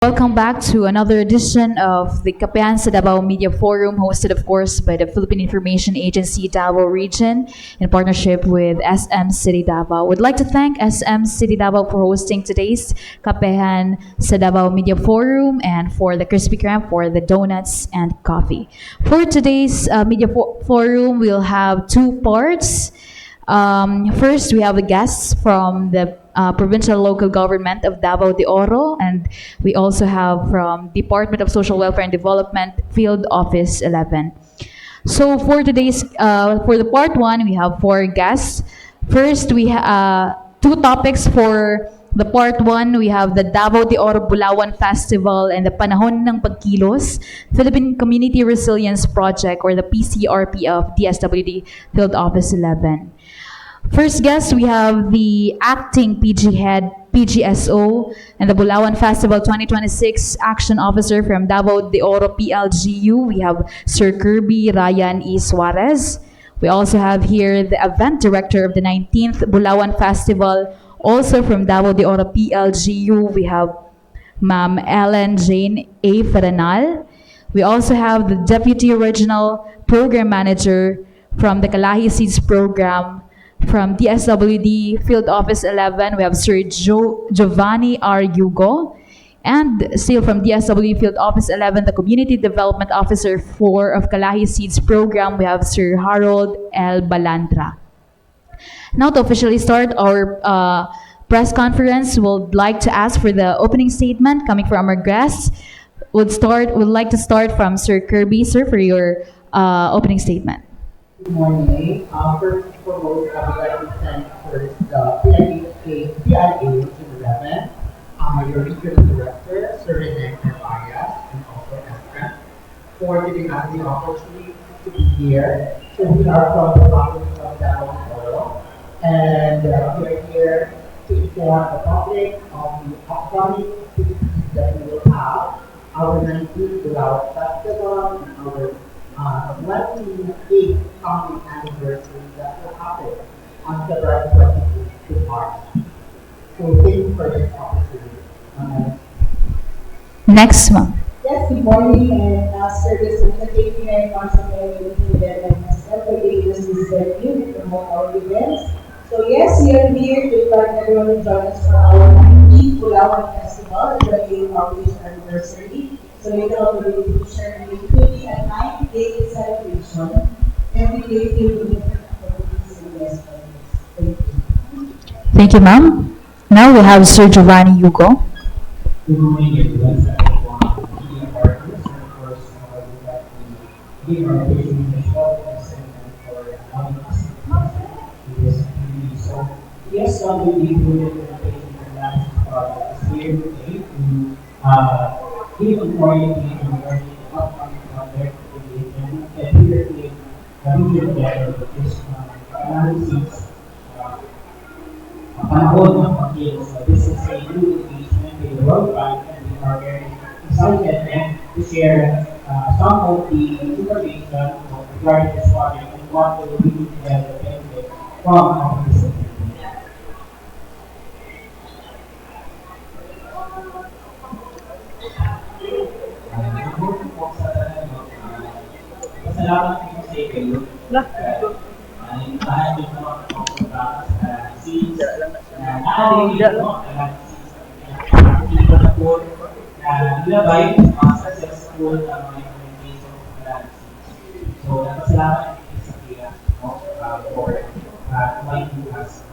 Welcome back to another edition of the Kapihan sa Davao Media Forum, hosted, of course, by the Philippine Information Agency Davao Region in partnership with SM City Davao. Would like to thank SM City Davao for hosting today's Kapihan sa Davao Media Forum and for the Krispy Kreme for the donuts and coffee. For today's forum, we'll have two parts. First, we have the guests from the provincial local government of Davao de Oro, and we also have from Department of Social Welfare and Development, Field Office 11. So for today's, for the part one, we have four guests. First, we two topics for the part one. We have the Davao de Oro Bulawan Festival and the Panahon ng Pagkilos, Philippine Community Resilience Project, or the PCRP of DSWD Field Office 11. First guest, we have the acting PG head, PGSO, and the Bulawan Festival 2026 action officer from Davao de Oro PLGU. We have Sir Kirby Ryan E. Suarez. We also have here the event director of the 19th Bulawan Festival, also from Davao de Oro PLGU. We have Ma'am Ellen Jane A. Ferenal. We also have the deputy regional program manager from the Kalahi Seeds program. From DSWD Field Office 11, we have Sir Giovanni R. Yugo. And still from DSWD Field Office 11, the Community Development Officer 4 of Kalahi Seeds Program, we have Sir Harold L. Balantra. Now to officially start our press conference, we'll like to ask for the opening statement coming from our guests. Would like to start from Sir Kirby, sir, for your opening statement. Good morning. First and foremost, I would like to thank first the PIA 11, your regional director, Sir Rene Carvalhas, and also Estra, for giving us the opportunity to be here. So we are from the province of Davao de Oro, and we are here to inform the public of the upcoming activities that we will have, our 19th Bulawan Festival, and our 28th founding anniversary that will happen on February 28th to March. So thank you for this opportunity. Next one. Yes, good morning, and service and taking care of and every day this is very new to promote our events. So yes, we are here to invite everyone to join us for our 19th Bulawan Festival, the 28th foundation anniversary. So later on, we will be sharing a 20 and 9-day celebration every day till the different activities and guest Thank you. Thank you, ma'am. Now we have Sir Giovanni Yugo. Good morning, everyone. Media partners, and of course, we'd like to give our patient a short segment for allowing us to this community. So, yes, we will be doing the patient analysis project is here today to give authority and learning upcoming project engagement and here today we together with this analysis panahon ng pagkilos. This is a new engagement with the World Bank, and we are very excited to share some of the information regarding this project and what will we do together benefit from our discipline. Salamat po sa kayo. Tahan din po ang programa sa SEEDS. Nakalimutan po ang SEEDS na po na nilabay successful ang mga implementation ng SEEDS. So, napasalamat din sa kaya for inviting us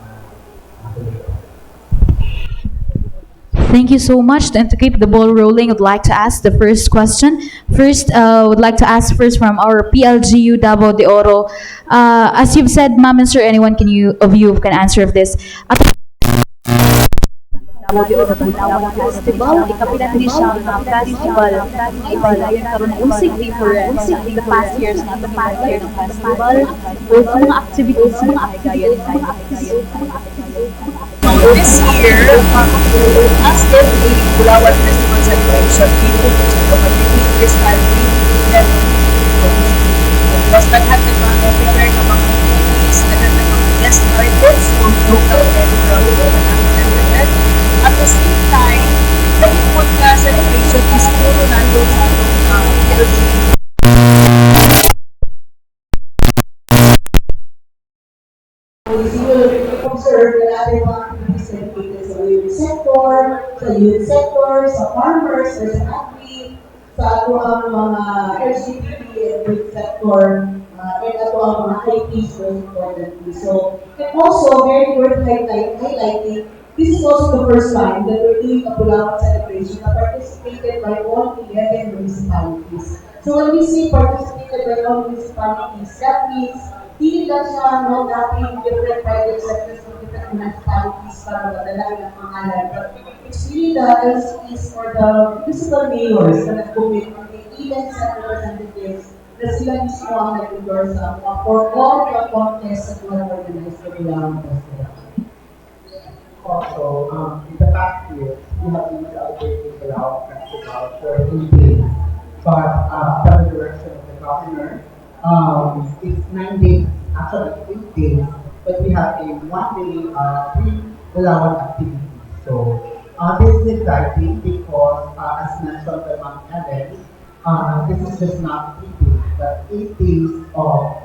today. Thank you so much. And to keep the ball rolling, I'd like to ask the first question. First, would like to ask first from our PLGU Davao de Oro. As you've said, ma'am and sir, anyone of you can answer of this. At Davao de Oro Bulawan Festival, ikapinag-edition ng festival, ibayan karon ng usig difference sa the past years ng festival with mga activities sa mga gayon. This year, as in the Bulawan Festival celebration, we will continue this time and was naghatid mga prepare ng mga activities, naghatid ng mga guest artists from local and from at the same time, naipon nga celebration is puro nandun sa PLC. You will observe that ating mga activities dedicated sa youth sector, sa farmers, or sa agri, sa ato ang mga LGBT and youth sector, and ato ang mga IPs most importantly. So, and also, very worth highlighting, this is also the first time that we're doing a Pulawan celebration that participated by all 11 municipalities. So when we say participated by all municipalities, that means hindi lang siya dating different private sectors of different municipalities para madala ng pangalan. But it's really the LCs or the municipal mayors na nag-commit on the event center representatives na sila mismo ang nag-endorse for all the contests that were organized for the Pulawan Festival. Also, in the past year, we have been celebrating the Pulawan Festival for 8 days. But under the direction of the governor, it's 9 days, actually 8 days, but we have a 1 day pre-Pulawan activity. So this is exciting because, as mentioned by Ma'am Ellen, this is just not 3 days, but 8 days of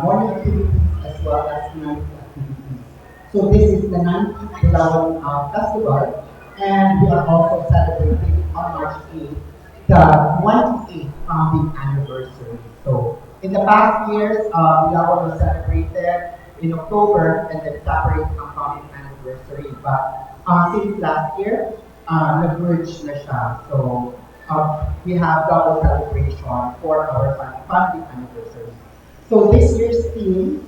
morning activities as well as night activities. So this is the 19th Pulawan Festival, and we are also celebrating on March 8th the 28th founding anniversary. So in the past years, Pulawan was celebrated in October and then separate ang founding anniversary. But since last year, nag-merge na siya. So we have double celebration for our founding anniversary. So this year's theme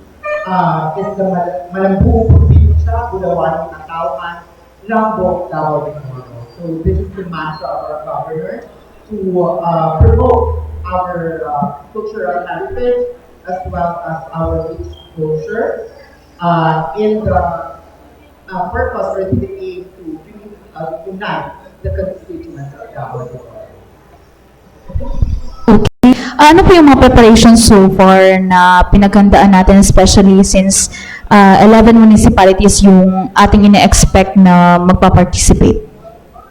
is the Malambong Probinsya, Bulawan, Natawan, Lambok, Davao de Oro. So this is the mantra of our governor to promote our cultural heritage as well as our rich culture in the purpose or the aim to unite the constituents of Davao de Oro. Ano po yung mga preparations so far na pinaghandaan natin, especially since 11 municipalities yung ating ina-expect na magpa-participate?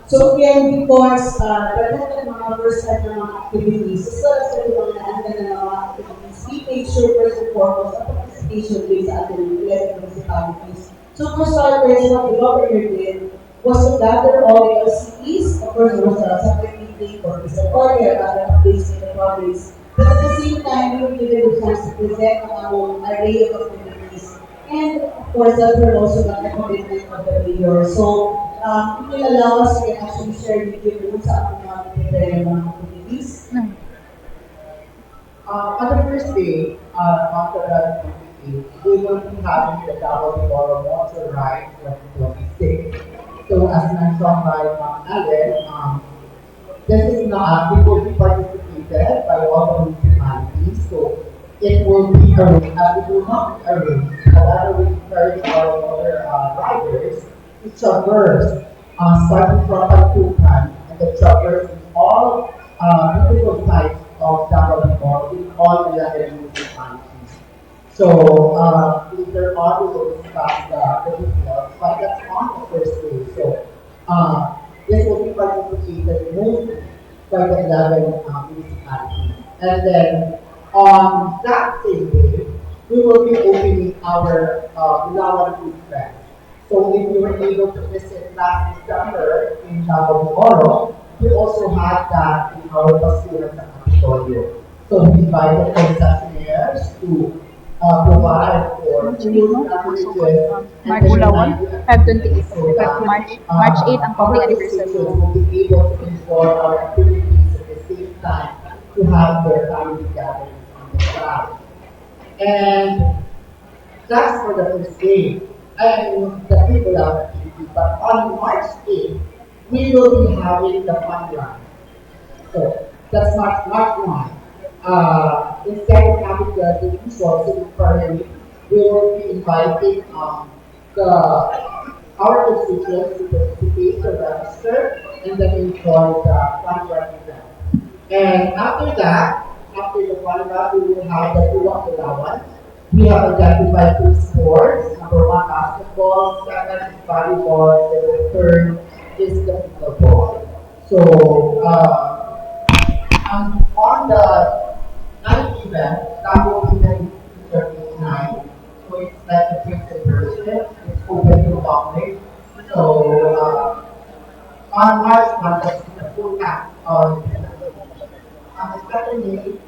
So again, because lahat ng mga first time ng mga activities, as well as yung mga naandan ng mga activities, we make sure first and foremost ang participation rate sa ating 11 municipalities. So for starters, what the governor did was to gather all the LCEs. Of course, there was a separate meeting for Mr. Correa, other updates in the province. But at the same time, we were given the chance to present our array of activities. And of course, that will also not the commitment of the mayor. So it will allow us to actually share with you sa ating mga prepare mga activities. On the first day, after that, we will be having the Davao de Oro Motor Ride 2026. So as mentioned by Ma'am Ellen, this is not, it will be participated by all the municipalities. So it will be arranged, it will not be arranged. However, we encourage our other riders to traverse, starting from Pagtukan and the traverse in all beautiful sites of Davao de Oro in all 11 municipalities. So later on we will discuss the details, but that's on the first day. So this will be participated mostly by the 11 municipalities. And then on that same day, we will be opening our Pulawan Food Fest. So if you were able to visit last December in Davao de Oro, we also had that in our Basuran sa Capitolio. So we invited concessionaires to provide for food beverages and Pulawan, Feb 28, so that March 8 ang our public anniversary. constituents will be able to enjoy our activities at the same time to have their family gatherings on the side. And that's for the first day. And the people have activity. But on March 8th, we will be having the fun run. So that's March 1. Instead of having the usual civic parade, we will be inviting our constituents to participate, to register, and then enjoy the fun run event. And after that, after the fun run, we will have the Tuwak Pulawan. We have identified 2 sports. Number 1, basketball. 2nd, volleyball. And the 3rd, is the football. So, on the night event, that will be the 39. So it's like a printed version. It's open to the public. So, on March 1, that's the full act on the Saturday.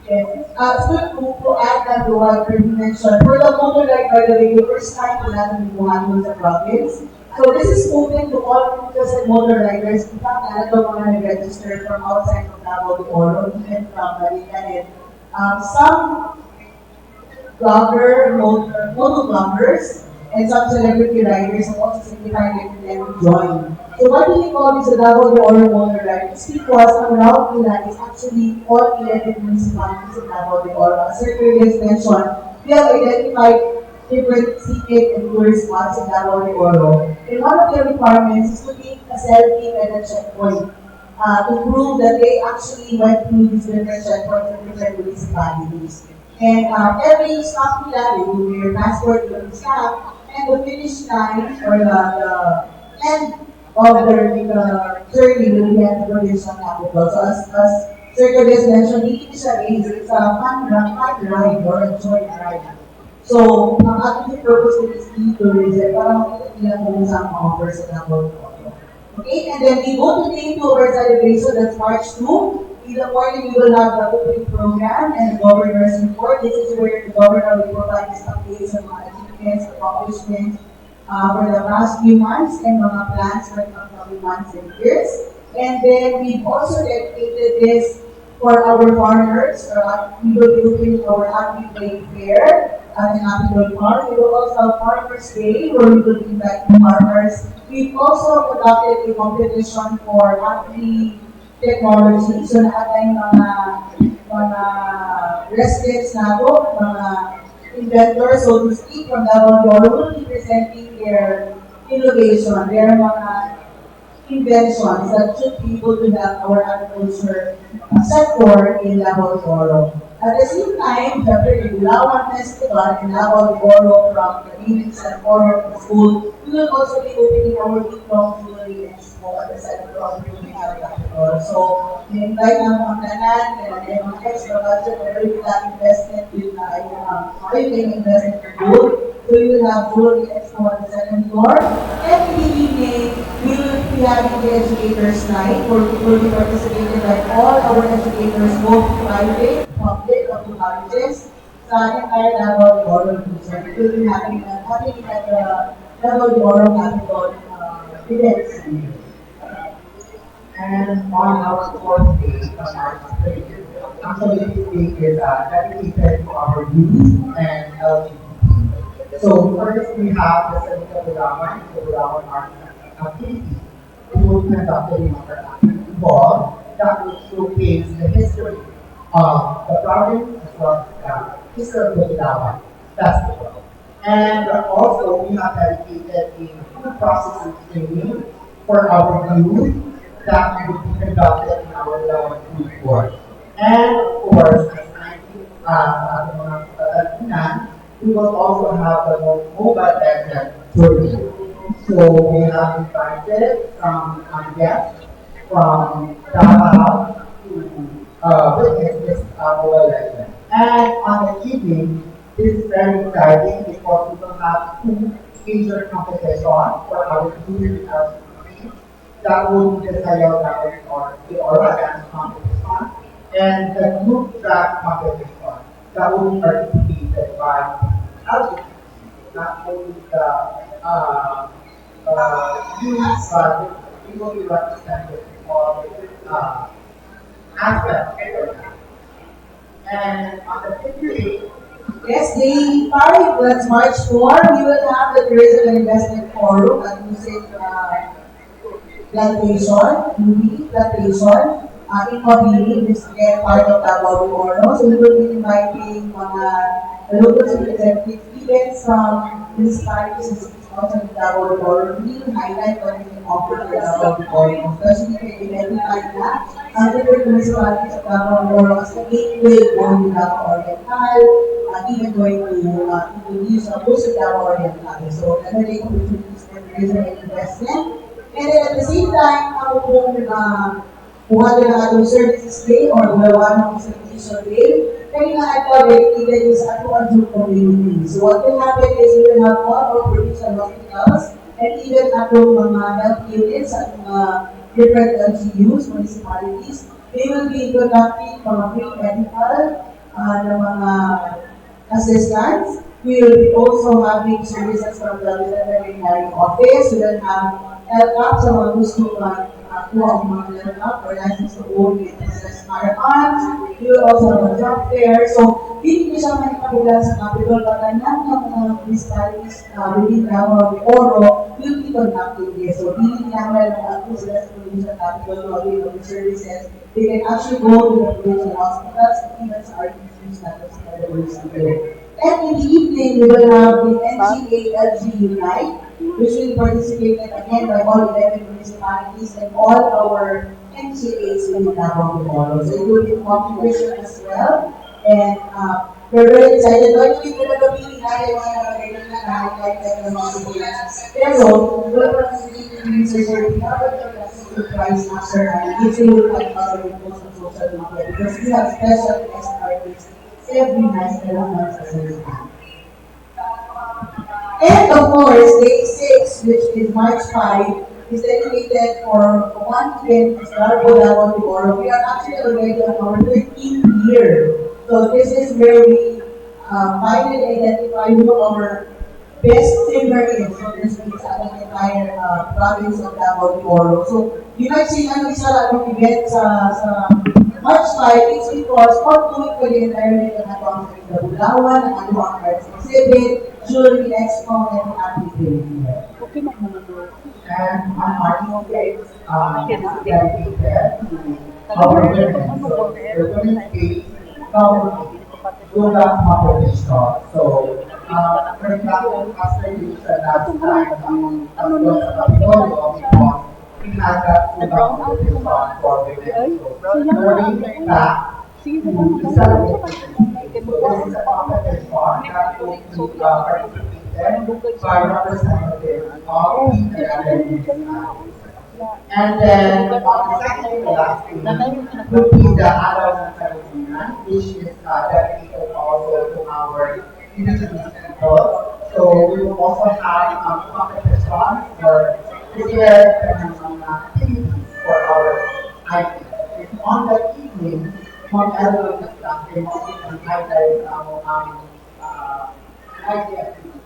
Yes, it's good to add that to what Kirby mentioned. For the motorbike, by the way, the first time po natin buhaton sa province. So this is open to all coaches and motorriders. In fact, nalito mga nag-register from outside of Davao de Oro, even from Balican. Some motor bloggers, and some celebrity riders have also signified that they will join. So what do we call this Davao de Oro Motor Riders? Because ang route nila is actually all 11 municipalities in Davao de Oro. As Sir Curtis mentioned, we have identified different secret and tourist spots in Davao de Oro. And one of their requirements is to take a selfie at a checkpoint to prove that they actually went through these different checkpoints in different municipalities. And every stop nila, they will wear passport to the staff, and the finish line or the end of their journey will be at the provincial capital. So as Sir Cordes mentioned, hindi siya race, it's a fun ride or a joy ride. So, ang ating purpose with this e-tourism, para makita nila kung saan mga offers sa Davao. Okay, and then we go today to our celebration, that's March 2. In the morning, we will have the opening program and the governor's report. This is where the governor will provide his updates on mga achievements, accomplishments for the past few months and mga plans for the upcoming months and years. And then we've also dedicated this for our farmers. We will be opening our Happy Day Fair at the Happy Day Farm. We will also have Farmers Day where we will invite farmers. We've also conducted a competition for Happy Technology. So lahat tayong mga residents na po, mga inventors, so to speak, from Davao de Oro will be presenting their innovation, their mga inventions that should be able to help our agriculture sector in Davao de Oro. At the same time, after the Bulawan Festival in Davao de Oro from the meetings and forward to school, we will also be opening our week-long jewelry expo at the center of the Bulawan Capital. So, invite ang mga kanan, and mga extra budget, very good investment with marketing investment for good. So, we will have jewelry expo at the second floor. Every evening, we will be having the educators night where people will be participated by all our educators, both private, public, of the colleges, sa entire Davao de Oro region. We will be having at the Davao de Oro Capital events. And on our fourth day, actually this day is dedicated to our youth and LGBT. So first we have the Salita Bulawan, the Bulawan Art Activity. It will be conducted in our activity ball that will showcase the history of the province as well as the history of the Bulawan Festival. And also we have dedicated a food processing training for our youth that will be conducted in our Bulawan Food Court. And of course, we will also have the mobile desert tourism. So we have invited some guests from Davao to witness this mobile legend. And on the evening, this is very exciting because we will have two major competitions for our youth team. That will be the Sayaw Dance or the Aura Dance competition and the group track competition that will be participated by LGBT, not only the youth, but we will be represented all aspects of that. And on the 58th, Yes, day 5, that's March 4, we will have the Tourism and Investment Forum at Music Plantation, UB Plantation, in Mabini, which is again part of Davao de Oro. So we will be inviting mga local representatives, even from municipalities and cities outside of Davao de Oro, to really highlight what we can offer for Davao de Oro, especially if we identify na ang different municipalities of Davao de Oro as the gateway going to Davao Oriental, even going to use of most of Davao Oriental. So another opportunities for tourism and investment. And then at the same time, ako pong kuha din ang atong services day or Bulawan Consultation Day. Kaya nga ito, dedicated is ato ang June community. So what will happen is we will have more or provincial hospitals and even atong mga health units at mga different LGUs, municipalities. They will be conducting mga free medical ng mga assistance. We will be also having services from the veterinary office. We will have health up sa mga gusto kuha ang mga health or license to own with possess firearms. We will also have a job fair. So, hindi ko siya manipagula sa capital, but ang mga municipalities within Davao de Oro will be conducting this. So, hindi naman ang ako sila sa provincial capital or the services. They can actually go to the provincial hospitals and even sa RTCs na sa Federal. And in the evening, we will have the NGA LG Unite, which will be participated again by all 11 municipalities and all our NGAs in Davao de Oro. So it will be competition as well. And we're very excited. Don't you think na gawin natin mga nagagaling na nakakailan ng mga simulas? Pero, wala pa naman dito yung surgery. Dapat yung surprise after if you will find other posts on social media because we have special guest artists every night na lang sa salita. And of course, day 6, which is March 5, is dedicated for one event in Starbo Davao de Oro. We are actually already on our 13th year. So this is where we find and identify who our best singer is. So this is ang entire province of Davao de Oro. So you might see na isa lang event sa March 5, it's because ongoing for the entire week ng atong sa Bulawan, ang atong arts exhibit, jewelry expo, and activity. And on March 6, dedicated to our women. So, we're going to be yoga competition. So, for example, after you said last time, ang Kapitolyo, we had that yoga competition for women. So, learning that to celebrate. So, this is a competition that will be participated by representatives of the academic. And then on the second to last thing would be the adult Caribbean, which is dedicated also to our indigenous people. So we will also have competition for different activities for our IT. On the evening, Mount Elwood is starting to highlight our IT activities.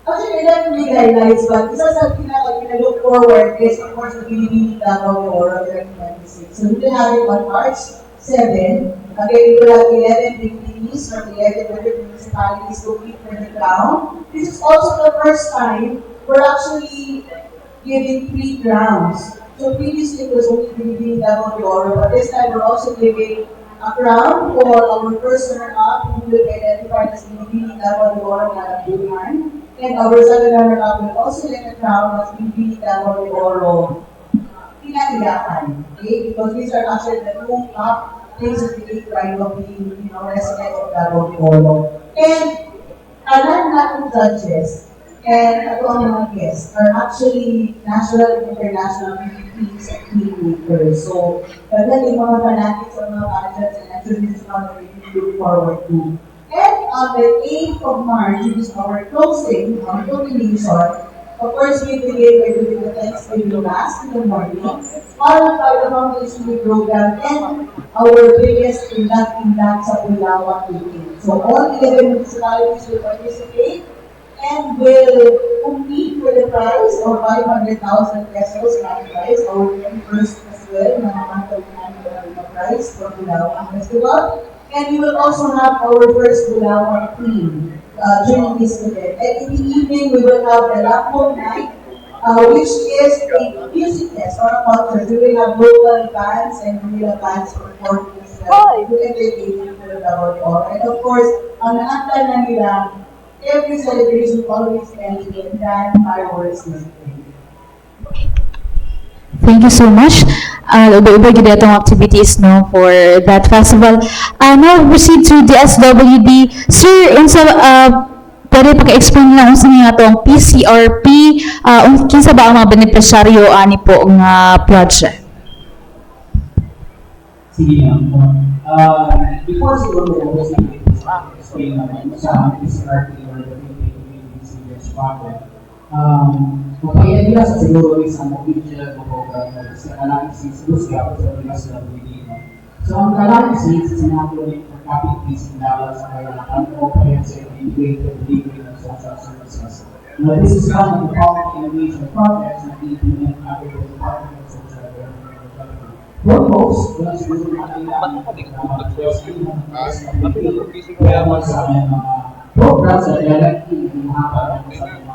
Actually, may lang may guidelines, but isa sa pinaka-look forward is, of course, the Pilipini Davao de Oro 2026. So, we will have it on March 7. Again, we will have 11 victories from 11 different municipalities compete for the crown. This is also the first time we're actually giving 3 crowns. So, previously, it was only Pilipini Davao de Oro, but this time we're also giving a crown for our first runner-up who will be identified as Pilipini Davao de Oro na Bulan. And our second runner-up will also get a crown as Pilipini Davao de Oro Pinanilakan. Okay? Because these are actually the 2 top things that we take pride of being, resident of Davao de Oro. And alam natin judges and ito ang mga guests are actually national and international PPPs and filmmakers. So, kagaling mga fanatics sa mga pageants and activities na we look forward to. And on the 8th of March, which is our closing, our culmination, of course, we begin by doing the Thanksgiving Mass in the morning, followed by the Foundation Week program and our biggest inducting dance sa Bulawan weekend. So all 11 municipalities will participate and will compete for the prize of 500,000 pesos cash prize, our first as well, na naman the prize for Bulawan Festival. And we will also have our first Bulawan team during this event. And in the evening, we will have the Lapon Night, which is a music test or a concert. We will have local bands and Manila bands performing as well to entertain people in Davao de Oro. And of course, ang naantay na nila, every celebration always ends with grand fireworks display. Thank you so much. Iba-iba gid itong activities no for that festival. Now we proceed to the SWD. Sir, unsa pwede pagka-explain lang kung sino nga to ang PCRP, kinsa ba ang mga benepisyaryo ani po nga project? Sige lang po. Before siguro ko explain naman sa PCRT or the Philippine Community Resilience Project, magpahiyaya sa siguro isang official program sa analysis Russia sa Pilas na Pilipino. So ang analysis is an acronym for Capital Peace in Dallas by an comprehensive integrated delivery of social services. Now this is one of the public innovation projects that we implement under the Department of Social Development. Foremost, wala siguro natin ang kaya mo sa aming mga programs na directly hinahapan sa mga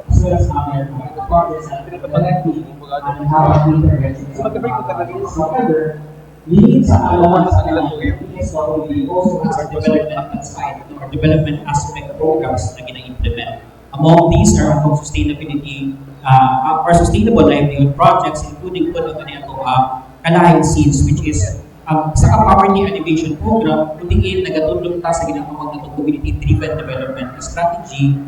as well as aming mga projects na directly hinahapan interventions sa mga projects. However, leading sa alaman sa PSWD also has development aspect programs na gina-implement. Among these are ang sustainability or sustainable livelihood projects, including po ito na Kalahin Seeds, which is sa poverty animation program, kutingin nagatulong ta sa ginatawag na community-driven development strategy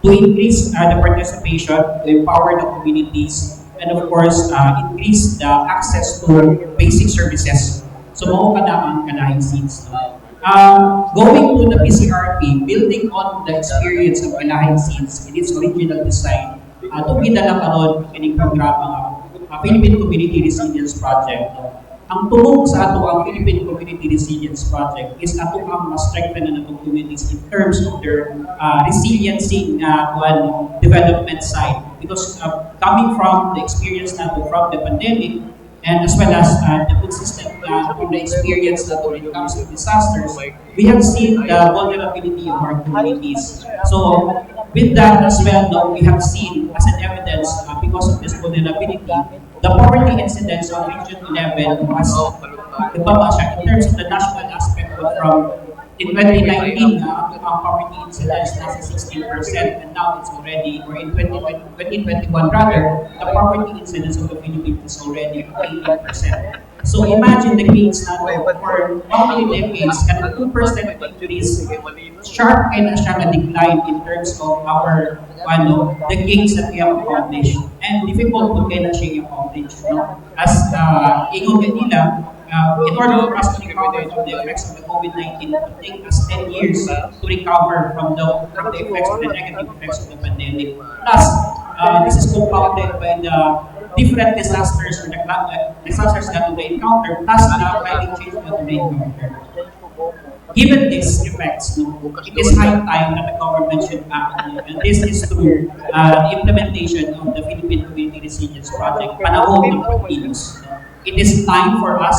to increase the participation, to empower the communities, and of course, increase the access to basic services. So, mao ka na ang Kalahin Seeds. Going to the PCRP, building on the experience of Kalahin Seeds in its original design, tupida lang karon kining programa nga Philippine Community Resilience Project. Ang tulong sa ato ang Philippine Community Resilience Project is ato ang ma-strengthen na natong communities in terms of their resiliency development side. Because coming from the experience nato from the pandemic, and as well as the consistent the experience that when it comes to disasters, we have seen the vulnerability of our communities. So with that as well, we have seen as an evidence because of this vulnerability, the poverty incidence on Region 11 has ibaba siya in terms of the national aspect from in 2019, ang poverty incidence nasa 16%, and now it's already, or in 2021 rather, the poverty incidence of the Philippines is already 18%. So imagine the gains na for how many decades, kada 2% increase, sharp kaya na siya na decline in terms of our, the gains that we have accomplished. And difficult po kaya na siya i-accomplish. No? As ingon kanila, in order for us to recover from the effects of the COVID-19, it will take us 10 years to recover from the effects of the negative effects of the pandemic. Plus, this is compounded by the different disasters or the disasters that we encounter, plus the climate change that we encounter. Given these effects, it is high time that the government should act, and this is through the implementation of the Philippine Community Resilience Project, Panahon ng Pilipinos. It is time for us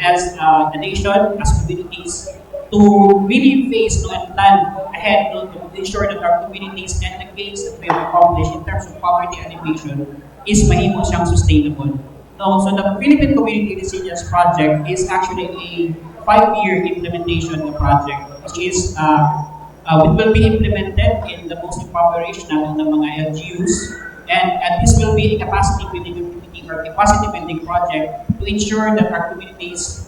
as a nation, as communities, to really face and plan ahead to ensure that our communities and the gains that we have accomplished in terms of poverty alleviation is mahimo siyang sustainable. So the Philippine Community Resilience Project is actually a 5-year implementation of the project, which is it will be implemented in the most impoverished ng mga LGUs, and this will be a capacity building or capacity building project to ensure that our communities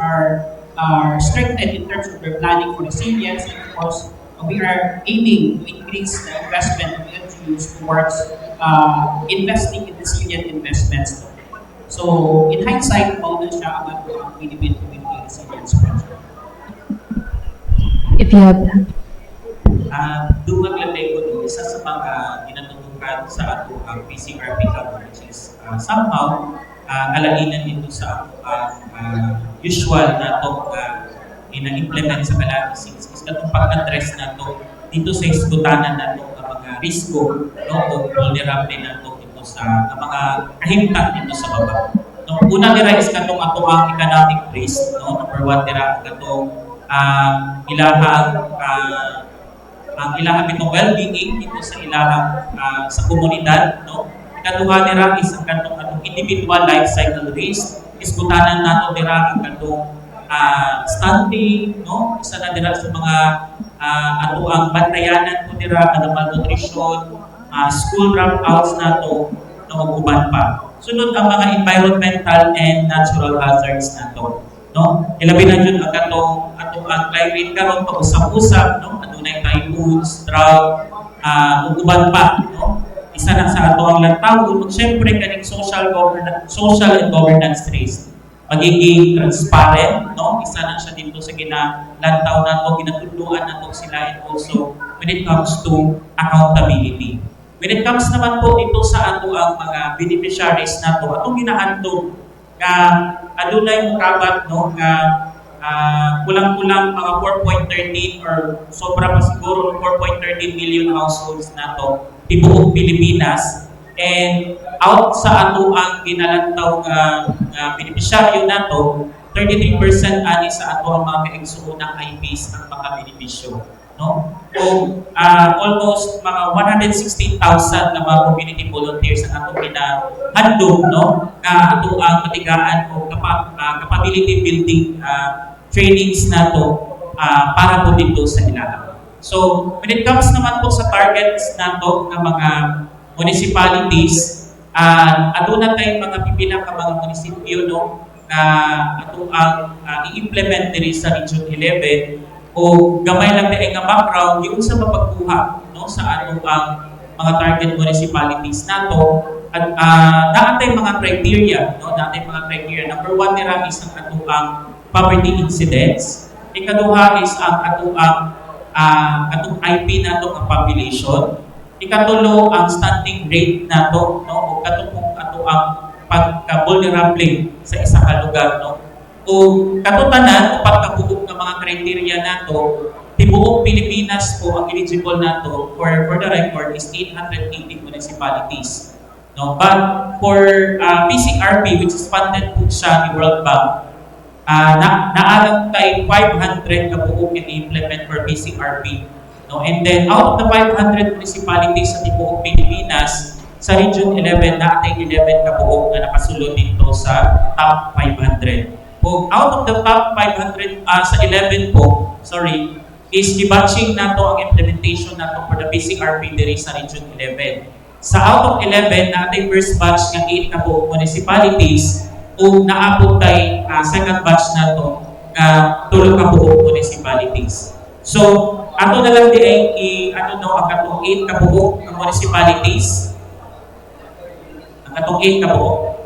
are strengthened in terms of their planning for resilience, and of course we are aiming to increase the investment of LGUs towards investing in resilient investments. So in hindsight, mauna siya ang Philippine Community Resilience Project. If you have Dumag labay ko doon, isa sa mga ginatutukan sa ato ang PCRP Hub, which is somehow alainan dito sa usual na ito ina-implement sa Kalahin is itong pag-address na ito dito sa iskutanan na ito ng mga risko, no, o vulnerable na ito dito sa mga kahimtak dito sa baba. No, una nila is katong ato ang economic risk, no, number 1 nila katong ang ilahang itong well-being dito sa ilahang sa komunidad, no? Ikaduha nila is ang katong individual life cycle risk. Iskutanan nato nila ang katong stunting, no? Isa na nila sa mga ato ang bantayanan ko nila ang malnutrition, school dropouts nato, no, uban pa. Sunod ang mga environmental and natural hazards nato. No, no? Ilabi na jud ang ang climate karon pausap-usap, no? Adunay typhoons, drought, ug uban pa, no? Isa na sa ato ang lantaw, ug syempre kaning social and governance risk. Magiging transparent, no? Isa na siya dito sa ginalantaw nato, ginatudloan nato sila, and also when it comes to accountability. When it comes naman po dito sa ato ang mga beneficiaries nato, atong ginahandog nga adunay mukabat, no, nga kulang-kulang mga 4.13 or sobra pa siguro 4.13 million households nato tibuok Pilipinas, and out sa ato ang ginalantaw nga beneficiaryo nato, 33% ani sa ato ang mga kaigsuonang IPs ang makabenepisyo, no? O almost mga 116,000 na mga community volunteers ang ato ginahandog, no? Nga ato ang matigaan o capability building trainings nato para po dito sa ilalim. So, when it comes naman po sa targets nato ng mga municipalities, aduna tayong mga pipila ka mga munisipyo, no, na ato ang i-implement diri sa Region 11, o gamay lang din nga background yung sa mapagkuha, no, sa ato ang mga target municipalities nato. At naatay mga criteria, no, naatay mga criteria. Number 1 nila is ang ato ang poverty incidence. Ikaduha is ang ato ang atong IP nato ang population. Ikatulo ang stunting rate nato, no, o katong ato ang pagka-vulnerable sa isa ka lugar, no. O katutanan o pagkabuok ng mga criteria nato, tibuok Pilipinas po ang eligible nato for the record is 880 municipalities, no. But for PCRP, which is funded po siya ni World Bank, naalang tayo 500 kabuok i-implement for PCRP, no. And then out of the 500 municipalities sa tibuok Pilipinas, sa Region 11 naatay 11 kabuok na nakasulod dito sa top 500. So, out of the top 500 sa 11 po, is i-batching nato ang implementation nato for the PCRP diri sa Region 11. Sa out of 11 naatay first batch nga 8 kabuok municipalities, o naabot tay second batch nato nga 3 kabuok municipalities. So, ato na lang di ang atong 8 kabuok ng municipalities. Ang atong 8 kabuok.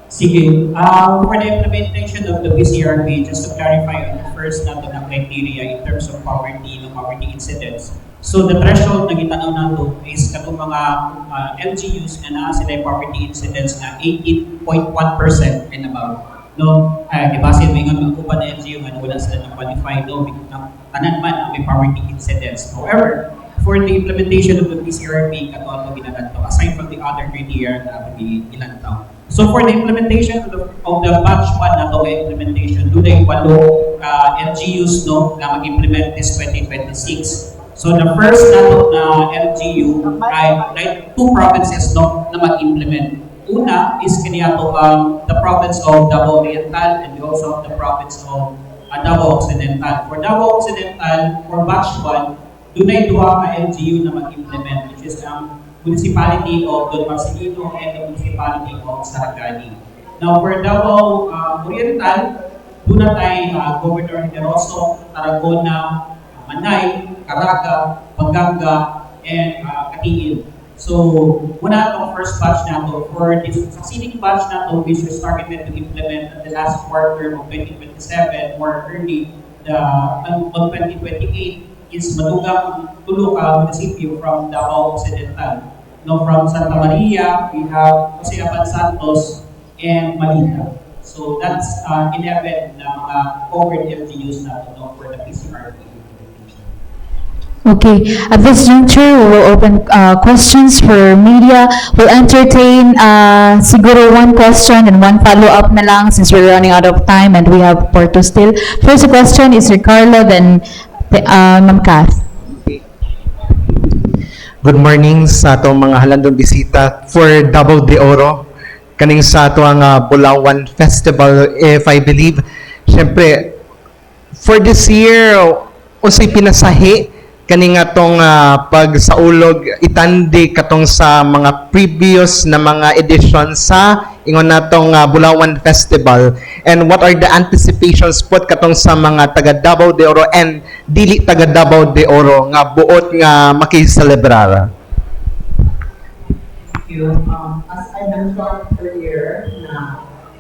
Sige. For the implementation of the PCRP, just to clarify on the first nato na criteria in terms of poverty incidence. So the threshold na gitanaw nato is katong mga LGUs na naa sila poverty incidence na 18.1% and above. No, base mingon ang uban na LGU nga wala sila na qualify, no, tanan man ang may poverty incidence. However, for the implementation of the PCRP, kato ato ginalantaw aside from the other criteria na ato gilantaw. So for the implementation of the batch 1 nato implementation, dunay 8 LGUs, no, na mag-implement this 2026. So the first nato na LGU ay 2 provinces, no, na mag-implement. Una is kaniato the province of Davao Oriental and also the province of Davao Occidental. For Davao Occidental, for batch 1, dunay 2 ka LGU na mag-implement, which is ang municipality of Don Marcelino and the municipality of Sarangani. Now for Davao Oriental, doon tayo Governor Generoso, Tarragona, Manay, Caraga, Pampanga, and Katingin. So, muna itong first batch nato. For this succeeding batch nato, which is targeted to implement at the last quarter of 2027 or early on 2028, is madugang tulo ka munisipyo from Davao Occidental. No, from Santa Maria, we have Jose Abad Santos, and Manila. So, that's 11 na mga covered LGUs nato, no, for the PCRP. Okay, at this juncture, we will open questions for media. We'll entertain siguro 1 question and 1 follow-up na lang since we're running out of time and we have part 2 still. First question is Sir Carlo, then Ma'am Kath. Good morning sa atong mga halandong bisita for Davao de Oro. Kaning sa ato ang Bulawan Festival, if I believe. Siyempre, for this year, unsay pinasahi kaning atong pagsaulog itandi katong sa mga previous na mga edition sa ingon natong Bulawan Festival, and what are the anticipations pod katong sa mga taga Davao de Oro and dili taga Davao de Oro nga buot nga makiselebrar? Thank you. As I mentioned earlier,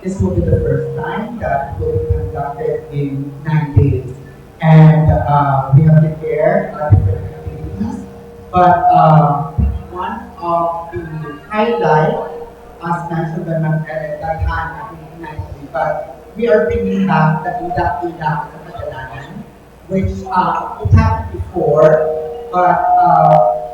this will be the first time that it will be conducted in 9 days. And we have prepared different activities. But one of the highlights, as mentioned by Mme. Ellen, that time I think nicely, but we are bringing back the Idak-Idak sa Kadalanan, which it happened before, but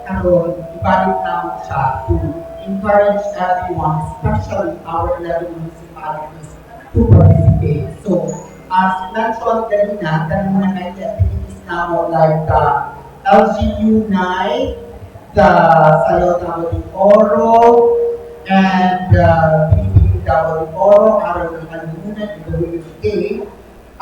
karon ibalik namin siya to encourage everyone, especially our 11 municipalities, to participate. So, as mentioned kanina mga night activities now like the LGU night, the Sayaw Davao de Oro, and the PBB Davao de Oro, our Kalimunan, and the Women's Day,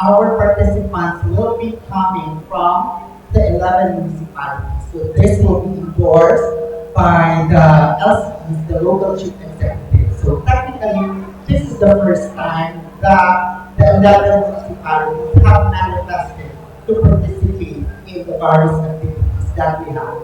our participants will be coming from the 11 municipalities. So this will be endorsed by the LCEs, the local chief executives. So technically, this is the first time that the 11 municipalities have manifested to participate in the various activities that we have.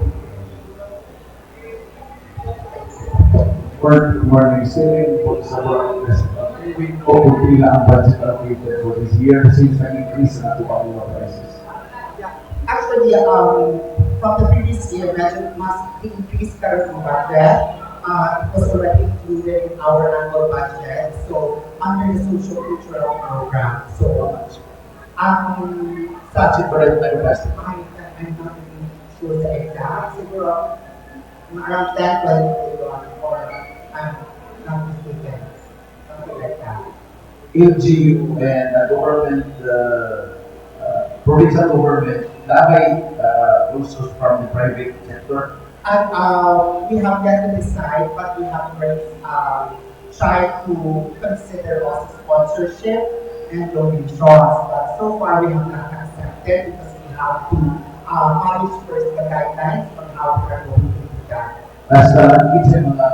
Good morning, Sailing po sa Bulawan Festival. We po kung pila ang budget allocated for this year since nag-increase na ito ang mga prices. Actually, from the previous year, medyo mas increase ka rin ng budget. It was already included in our annual budget. So, under the social-cultural program. So, Budget for the entire festival. I'm not really sure the exact. Siguro, around 10, 12 million, or I'm not mistaken. Something like that. LGU and government, provincial government, nabay also from the private sector. And we have yet to decide, but we have already tried to consider also sponsorship and donations. But so far, we have not accepted because we have to publish first the guidelines on how we are going to do that. As it's a mga,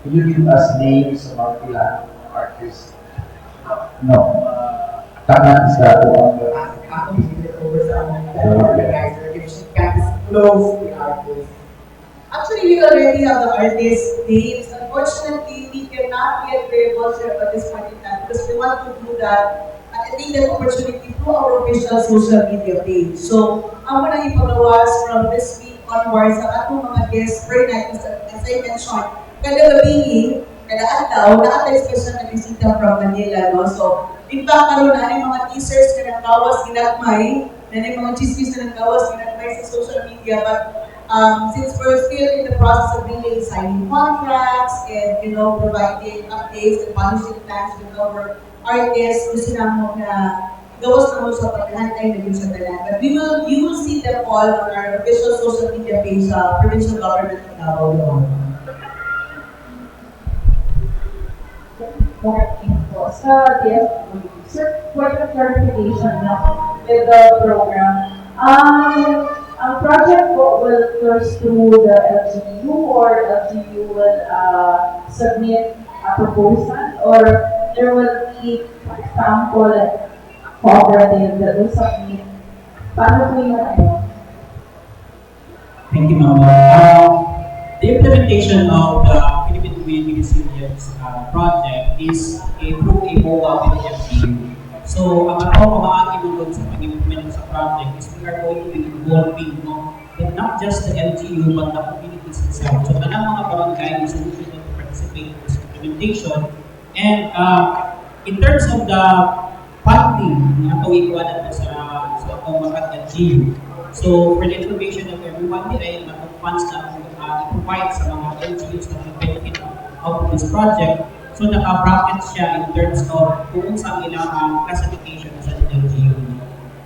can you give us names of mga ilang artists? No. Tama is that one. Ako give it over sa organizer if she can disclose the artist. Actually, we already have the artist names. Unfortunately, we cannot yet be able to share at this point in time because we want to do that and take that opportunity through our official social media page. So, ang muna ipagawas from this week onwards sa atong mga guests per night, as I mentioned, kada gabi, kada adlaw, na-attend special na bisita from Manila, no? So, in fact, karoon na yung mga teasers na nagkawas ginagmay, na yung mga chismis na nagkawas ginagmay sa social media, but since we're still in the process of really signing contracts and, providing updates and publishing plans with our artists, gusto namin na gawas na mo sa paghahantay na yun sa talan. But you will see them all on our official social media page sa provincial government of Davao de Oro. Sa DFW, sir, for the clarification na with the program, ang project po will first through the LGU or LGU will submit a proposal or there will be, for example, cooperative that will submit. Paano po yung Thank you, Mama. The implementation of the Philippine Community Resilience project is through a MOA with the FGU. So, ang ako pamaagi mo doon sa pag-implement sa project is we are going to be involving but not just the LGU but the communities itself. So, anong mga barangay is solution to participate in this implementation. And in terms of the funding na ikaw sa atong mga LGU, so for the information of everyone, ay mga funds na i-provide sa mga LGUs na benefit of this project. So naka-bracket siya in terms of kung saan ilang classification sa LGU.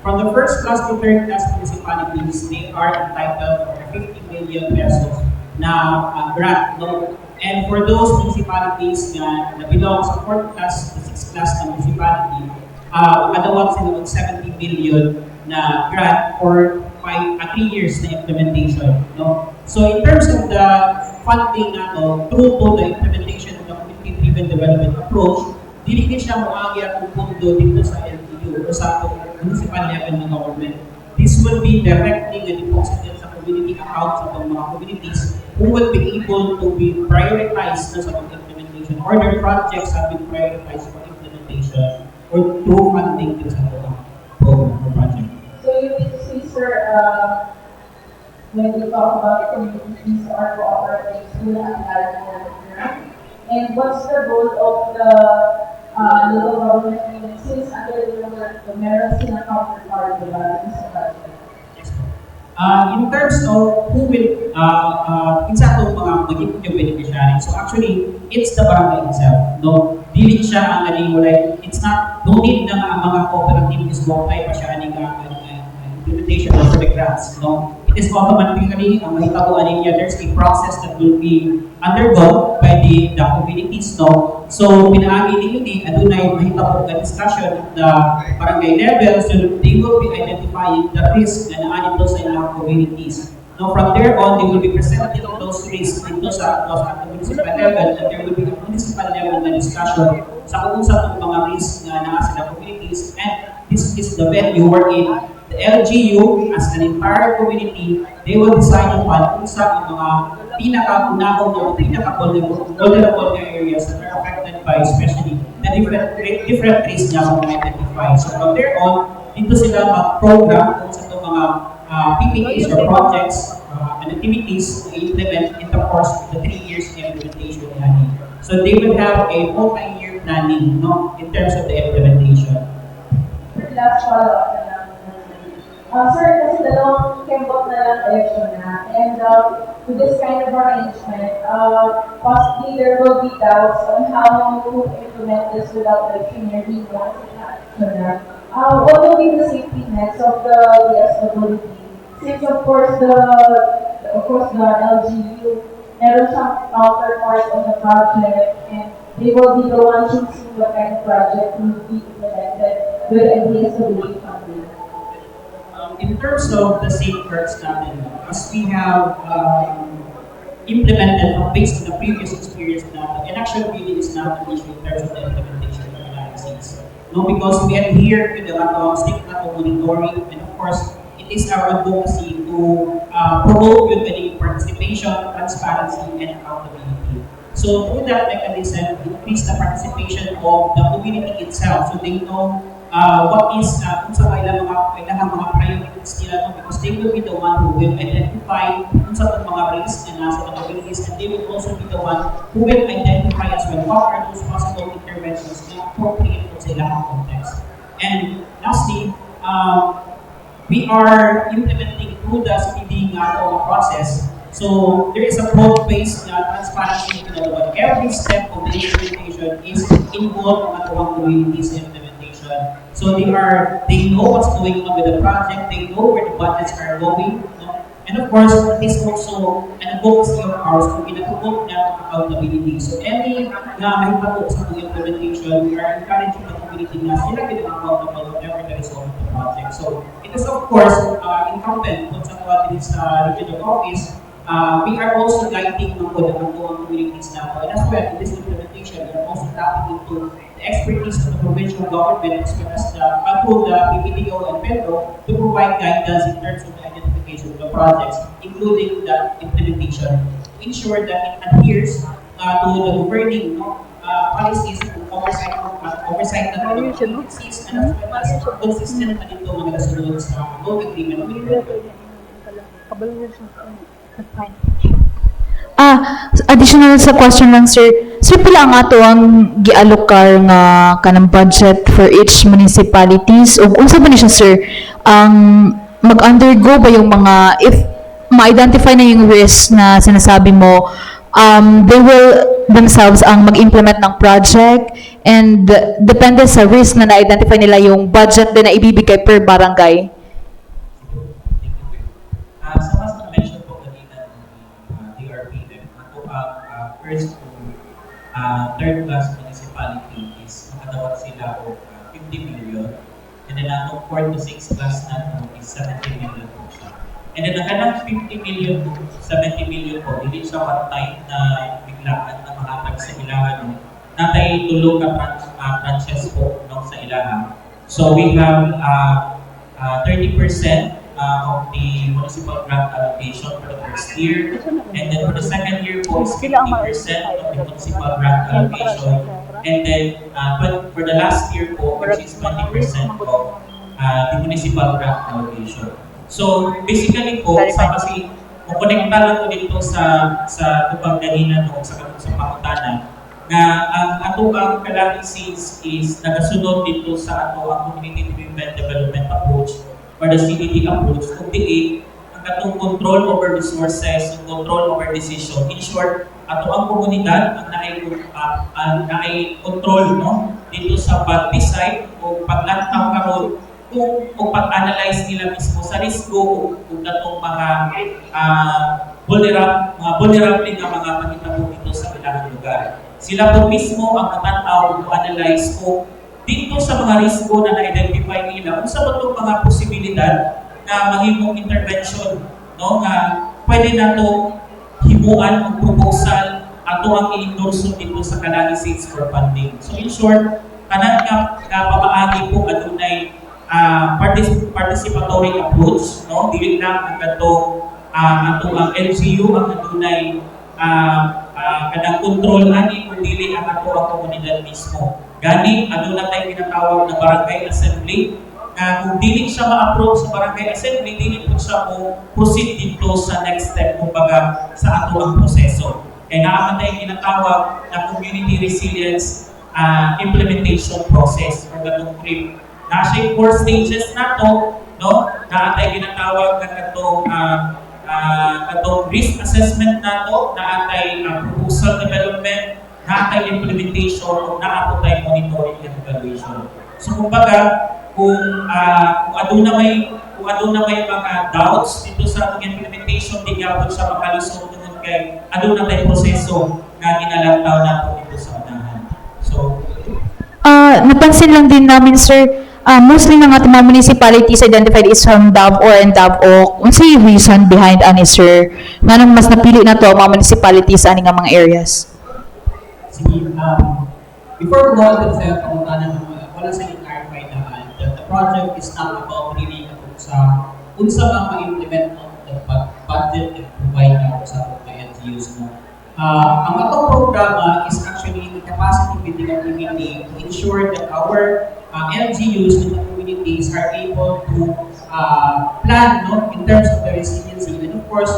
From the first class to third class municipalities, they are entitled for 50 million pesos na grant. No? And for those municipalities na belong sa fourth class to sixth class na municipality, makadawat sila ng 70 million na grant for 3 years na implementation. No? So in terms of the funding na to, through to the implementation of the community data-driven development approach, dili din siya muagya kung pundo dito sa LGU o sa municipal level ng government. This will be directly deposited sa community accounts sa mga communities who will be able to be prioritized sa implementation, or their projects have been prioritized for implementation or through funding din sa program or project. So you mean to say, sir, when you talk about communities or cooperatives who apply for the grant, and what's the role of the local government unit since under the meron silang counterpart, diba, sa budget? In terms of who will, kinsa itong mga magiging yung beneficiary, so actually, it's the barangay itself. No? Dili siya ang like, it's not, no need na ang mga cooperatives tayo pa siya ang implementation of the grants. No? It is automatically, ang mahitabuan niya, there's a process that will be undergone by the communities. No? So, pinaagi ni adunay mahitabo ka discussion at the barangay level, so they will be identifying the risk na naanin sa ilang communities. Now, from there on, they will be presenting those risks dito sa municipal level, and there will be a municipal level na discussion sa kung sa mga risks na naa sa communities, and this is the venue wherein the LGU as an entire community, they will decide upon kung sa mga pinaka-unahon o pinaka-vulnerable areas that are affected by especially the different risks na mga identified. So from there on, dito sila mag-program kung sa mga PPAs or projects and activities to implement in the course of the 3 years implementation planning. So they will have a multi-year planning, no, in terms of the implementation. Last follow-up na lang. Sir, kasi dalawang kembot na lang election na, and with this kind of arrangement, possibly there will be doubts on how to implement this without the community once it's not action. What will be the safety nets of the DSWD? Since of course the LGU, meron siyang counterpart on the project, and they will be the ones choosing what kind of project will be implemented with DSWD funding. In terms of the safeguards natin, as we have implemented based on the previous experience natin, and actually really is not an issue in terms of the implementation of analysis. No, because we adhere to the strict monitoring, and of course, it is our advocacy to promote yung participation, transparency, and accountability. So through that mechanism, increase the participation of the community itself, so they know what is kung sa kailang mga priorities nila, because they will be the one who will identify kung sa mga risks na nasa mga communities, and they will also be the one who will identify as well what are those possible interventions na appropriate sa ilang context. And lastly, we are implementing through the speeding process. So there is a broad-based transparency to the every step of the implementation is involved in the community's implementation. So they know what's going on with the project, they know where the budgets are going, and of course, it is also an advocacy of ours to promote that accountability. So any mahitabo sa implementation, we are encouraging the community na sila accountable whatever the result of the project. So it is of course incumbent kung sa regional office. We are also guiding ng communities na, and as well in this implementation, we are also tapping into the expertise of the provincial government as well as through the PPDO and Pedro to provide guidance in terms of the identification of the projects, including the implementation, to ensure that it adheres to the governing policies and oversight ng policies, and as well as consistent na dito mga nasunod sa loan agreement with the Additional sa question lang, sir. Sir, pila ang ato ang gialokar nga kanang budget for each municipalities? O unsa ba ni siya, sir? Ang mag-undergo ba yung mga, if ma-identify na yung risk na sinasabi mo, they will themselves ang mag-implement ng project, and depende sa risk na na-identify nila yung budget din na ibibigay per barangay? Sa mas na-mention po kanina ng DRP, ako ang first to third class municipality is makadawat sila o 50 million, and then ang 4 to 6 class na is 70 million po siya. And then ang kanang 50 million to 70 million po, hindi siya one time na biglaan na mahatag sa ilangan. natay tulo ka tranches po no, sa ilaha. So we have 30% of the municipal grant allocation for the first year, and then for the second year po is 50% of the municipal grant allocation, and then but for the last year po, which is 20% of the municipal grant allocation. So basically po, sa kasi kukonekta lang ko dito sa tupang ganina no, sa pangutana, nga ang ato ang Calamities is nagasunod dito sa ato ang Community Driven Development Approach or the CDD approach, kung diin ang atong control over resources, control over decision. In short, ato ang komunidad ang naay control no dito sa pag-decide o paglantaw karon kung pag-analyze nila mismo sa risgo kung datong mga vulnerable nga mga panghitabo dito sa ilang lugar. Sila po mismo ang natanaw o analyze kung dito sa mga risgo na na-identify nila, kung sa itong mga posibilidad na mahimong intervention, no, nga pwede na ito himuan o proposal ato ang i-endorso dito sa Calamities for funding. So in short, kanan nga pamaagi po adunay participatory approach, no, dili lang ang ato ang LGU ang adunay kanang control ani kung dili ang ato ang komunidad mismo. Gani, ano na tayo pinatawag na barangay assembly, na kung dili siya ma-approve sa barangay assembly, dili po siya mo proceed dito sa next step, kumbaga sa ato ang proseso. Kaya naman tayo pinatawag na community resilience implementation process or gatong CRIP. Nasa 4 stages na to, no? Na tayo pinatawag na katong risk assessment na to, na atay proposal development, na atay implementation, o na ato tayo monitoring and evaluation. So kumbaga, kung aduna may mga doubts dito sa atong implementation, di gyapon siya makalusot tungod kay aduna tayo proseso nga ginalantaw nato dito sa unahan. So Napansin lang din namin, sir, mostly ng ating mga municipalities identified is from Davao and Davao. Unsay reason behind ani, sir? Nga nang mas napili na to ang mga municipalities ani nga mga areas? Sige, before we go on to sa pangutanan ng wala sa i-clarify na the project is not about really sa unsa ang ma-implement of the budget and provide na sa mga NGOs mo. Ang atong programa is actually a capacity building activity to ensure that our LGUs and the communities are able to plan in terms of the resiliency and of course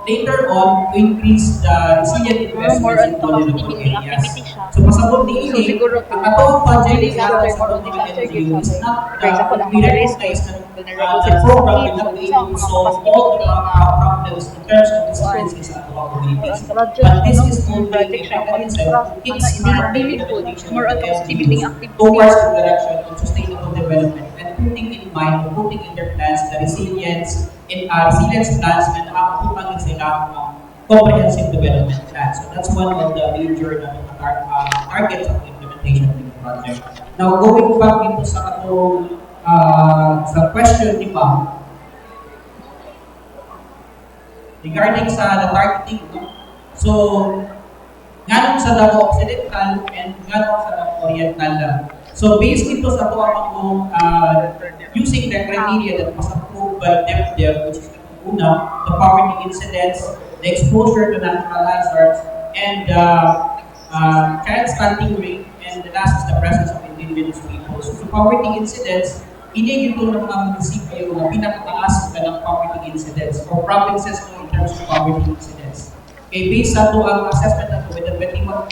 later on to increase the resilient investments in vulnerable areas. So pasabot ni ini, ang atong budget is not sa mga LGU is not we recognize the program will not be able to solve all the problems in terms of resiliency sa atong communities. But this is only a mechanism to kickstart the implementation of the LGUs towards the direction of sustainable development and putting in mind, putting in their plans the resilience plans and nakakaputang sila comprehensive development plan. So that's one of the major targets of the implementation of the project. Now going back into sa atong sa question ni Pam regarding sa the targeting, so nganong sa Davao Occidental and nganong sa Davao Oriental lang. So based dito sa ito ang using the criteria that was approved by DepDev, which is una, the poverty incidence, the exposure to natural hazards, and child stunting rate, and the last is the presence of indigenous people. So sa poverty incidence, ini ito ng mga munisipyo na pinakataas ng poverty incidence or provinces in terms of poverty incidence. Okay, based sa ito ang assessment na ito with the 21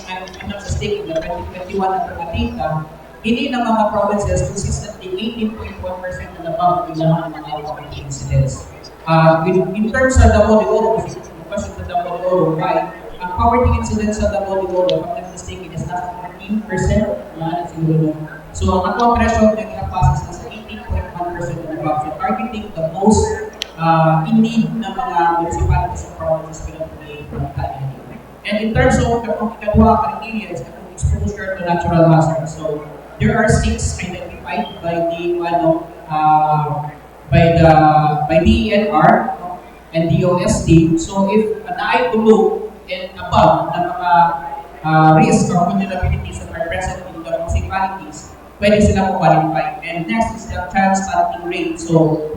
sa stake in the 2021 at data, hindi ng mga provinces consistently 18.1% and above yung laman ng mga poverty incidence. In terms of Davao de Oro, kasi question sa Davao de Oro, why? Ang poverty incidence sa Davao de Oro, if I'm not mistaken, is nasa 14%. Siguro. So ang atong threshold na kinapasas nasa 18.1% and above. So targeting the most in need ng mga municipalities and provinces pinag-pagay from Canada. And in terms of ikaduha criteria is katong exposure to natural hazards. So there are 6 identified by the by DENR and DOST. So if naay tulo and above na mga risks or vulnerabilities that are present in the municipalities, pwede sila qualify. And next is the child stunting rate. So,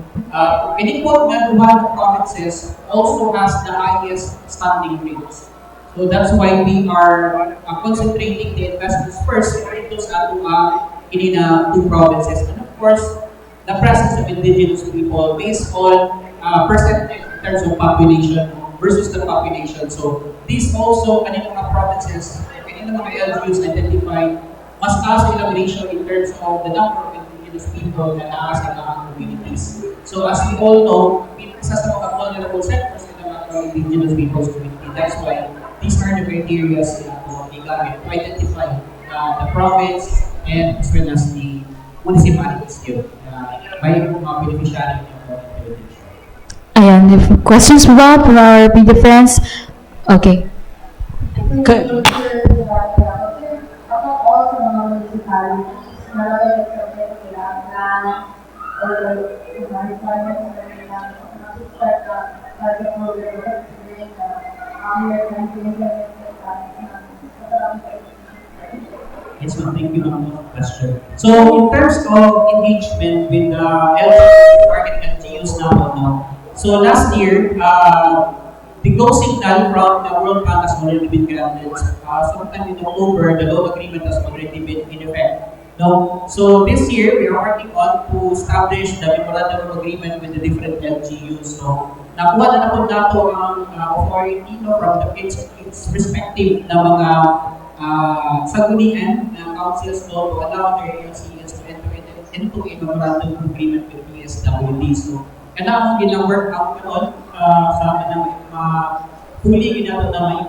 Pinipot na Duhan provinces also has the highest stunting rates. So that's why we are concentrating the investments first dito sa ating two provinces. And of course, the presence of indigenous people based on percentage in terms of population versus the population. So these also, kanilang mga provinces, kanilang mga LGUs identified mas taas ilang ratio in terms of the number of indigenous people na nasa mga communities. So as we all know, isa sa mga vulnerable sectors ng mga indigenous people's community. That's why these are the criteria to identify the province and as well as the municipalities here by mga beneficiary ng implementation. Ayan, if questions po ba from our media friends? Okay. About all sa mga municipalities, malaki yung kailangan or requirements na kailangan mag-start na target program Yes, ma'am. Thank you, ma'am, for the question. So, in terms of engagement with the LGBT target LGUs now, so last year, the go signal from the World Bank has already been granted. Sometime in October, the loan agreement has already been in effect. No? So this year, we are working on to establish the memorandum of agreement with the different LGUs. So, nakuha na po nato ang authority from its respective na mga sagunian ng councils to allow their LCS to enter into a memorandum of agreement with PSWD. So, kailangan gina-work out yun sa kanang huli ginato na may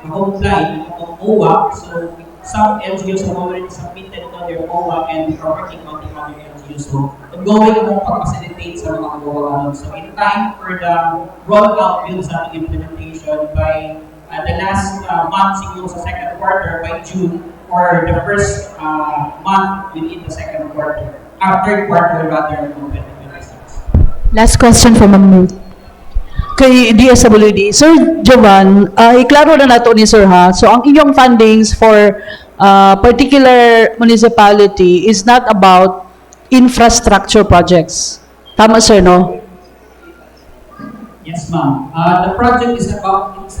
comply ng OWA. So, some LGUs have already submitted to their OWA and we are working on the other LGUs. So, ongoing ang pag-facilitate sa mga kagawaran. So, in time for the rollout bill sa implementation by the last month, siguro sa second quarter, by June, or the first month within the second quarter, third quarter rather, of 2026. Last question from Ma'am Ruth. Kay DSWD. Sir Jovan, iklaro na nato ni Sir ha. So ang inyong fundings for particular municipality is not about infrastructure projects. Tama sir, no? Yes, ma'am. The project is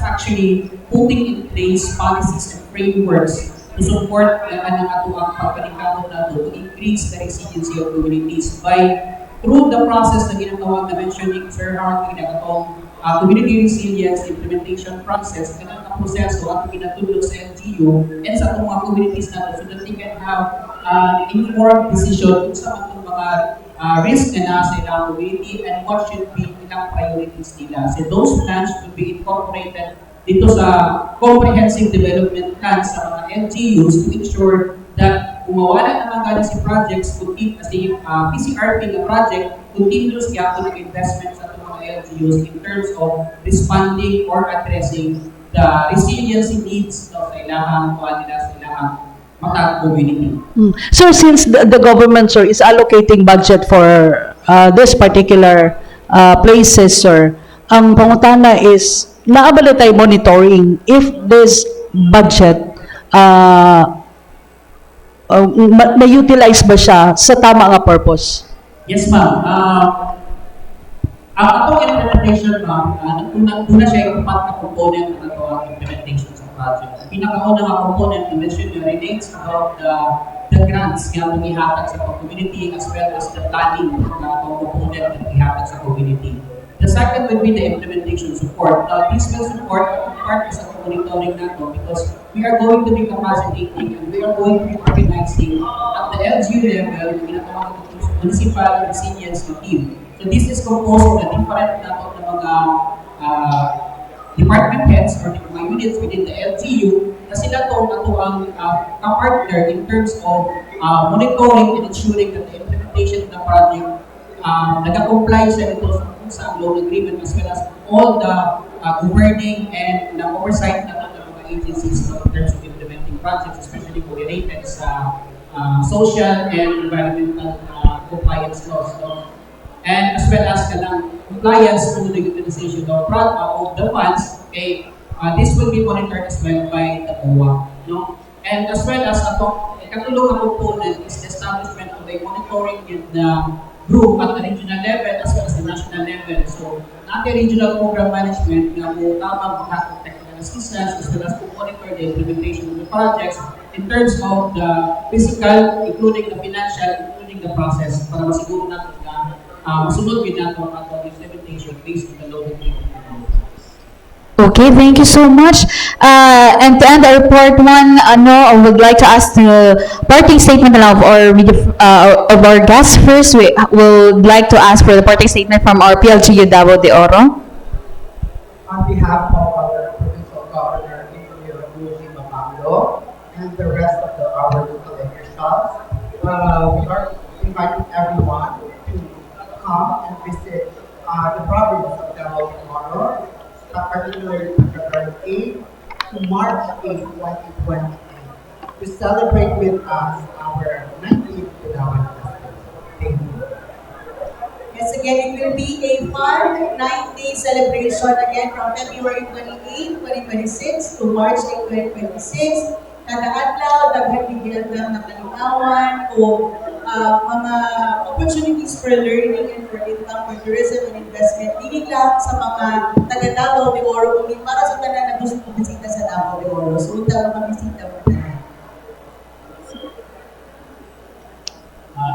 actually putting in place policies and frameworks to support ang atuang pagkalikado na to increase the resiliency of communities by through the process na ginatawag na mentioning Sir Harold ginatawag community resilience implementation process, ganun ang proseso at ginatulog sa LGU and sa itong mga communities natin so that they can have informed decision sa mga risk na nasa ilang community and what should be ilang priorities nila. So those plans should be incorporated dito sa comprehensive development plans sa mga LGUs to ensure that kung mawala naman galing si projects, as the PCRP na project, continuous gap ng investment sa mga LGUs in terms of responding or addressing the resiliency needs of sa ilahang mga community. Sir, since the government, sir, is allocating budget for this particular places, sir, ang pangutana is, naabala tayo monitoring if this budget na-utilize ba siya sa tama nga purpose? Yes, ma'am. Ang atong implementation, ma'am, una siya yung upat na component ng atong implementation sa project. Ang pinakauna nga component na mention nyo relates about the grants na itong ihatag sa community as well as the planning na itong component na ihatag sa community. The second would be the implementation support. Now, this will support part sa monitoring nato because we are going to be capacitating and we are going to be organizing at the LGU level yung ginatawag ng municipal resilience team. So this is composed of the different nato ng mga department heads or the mga units within the LGU na sila ang ka-partner in terms of monitoring and ensuring that the implementation of the project nag-comply siya nito sa loan agreement as well as all the governing and oversight na ng mga agencies in terms of implementing projects, especially related sa social and environmental compliance laws. And as well as compliance to the utilization of the funds, this will be monitored as well by the OWA. No? And as well as katulong component is the establishment of a monitoring in the group at the regional level as well as the national level. So, natin regional program management na mo tamang mga technical assistance as well as to monitor the implementation of the projects in terms of the physical, including the financial, including the process para masiguro natin na masunod yun natin ang ating implementation based on the law that we Okay, thank you so much. And to end our part one, I would like to ask the parting statement of our guests first. We would like to ask for the parting statement from our PLGU Davao de Oro. On behalf of our provincial governor, Engineer Lucy Mamalo, and the rest of our local officials, we are inviting everyone to come and visit the province of Davao de Oro, particularly February 8 to March 8, 2028, to celebrate with us our 19th Palawan Festival. Thank you. Yes, again, it will be a fun 9-day celebration again from February 28, 2026 to March 8, 2026. Kada adlaw, daghan bigyan ng nakalimawan o mga opportunities for learning and for income, for tourism and investment. Hindi lang sa mga taga Davao de Oro, kundi para sa tanan na gusto bisita sa Davao de Oro. So, unta mga bisita mo tanan.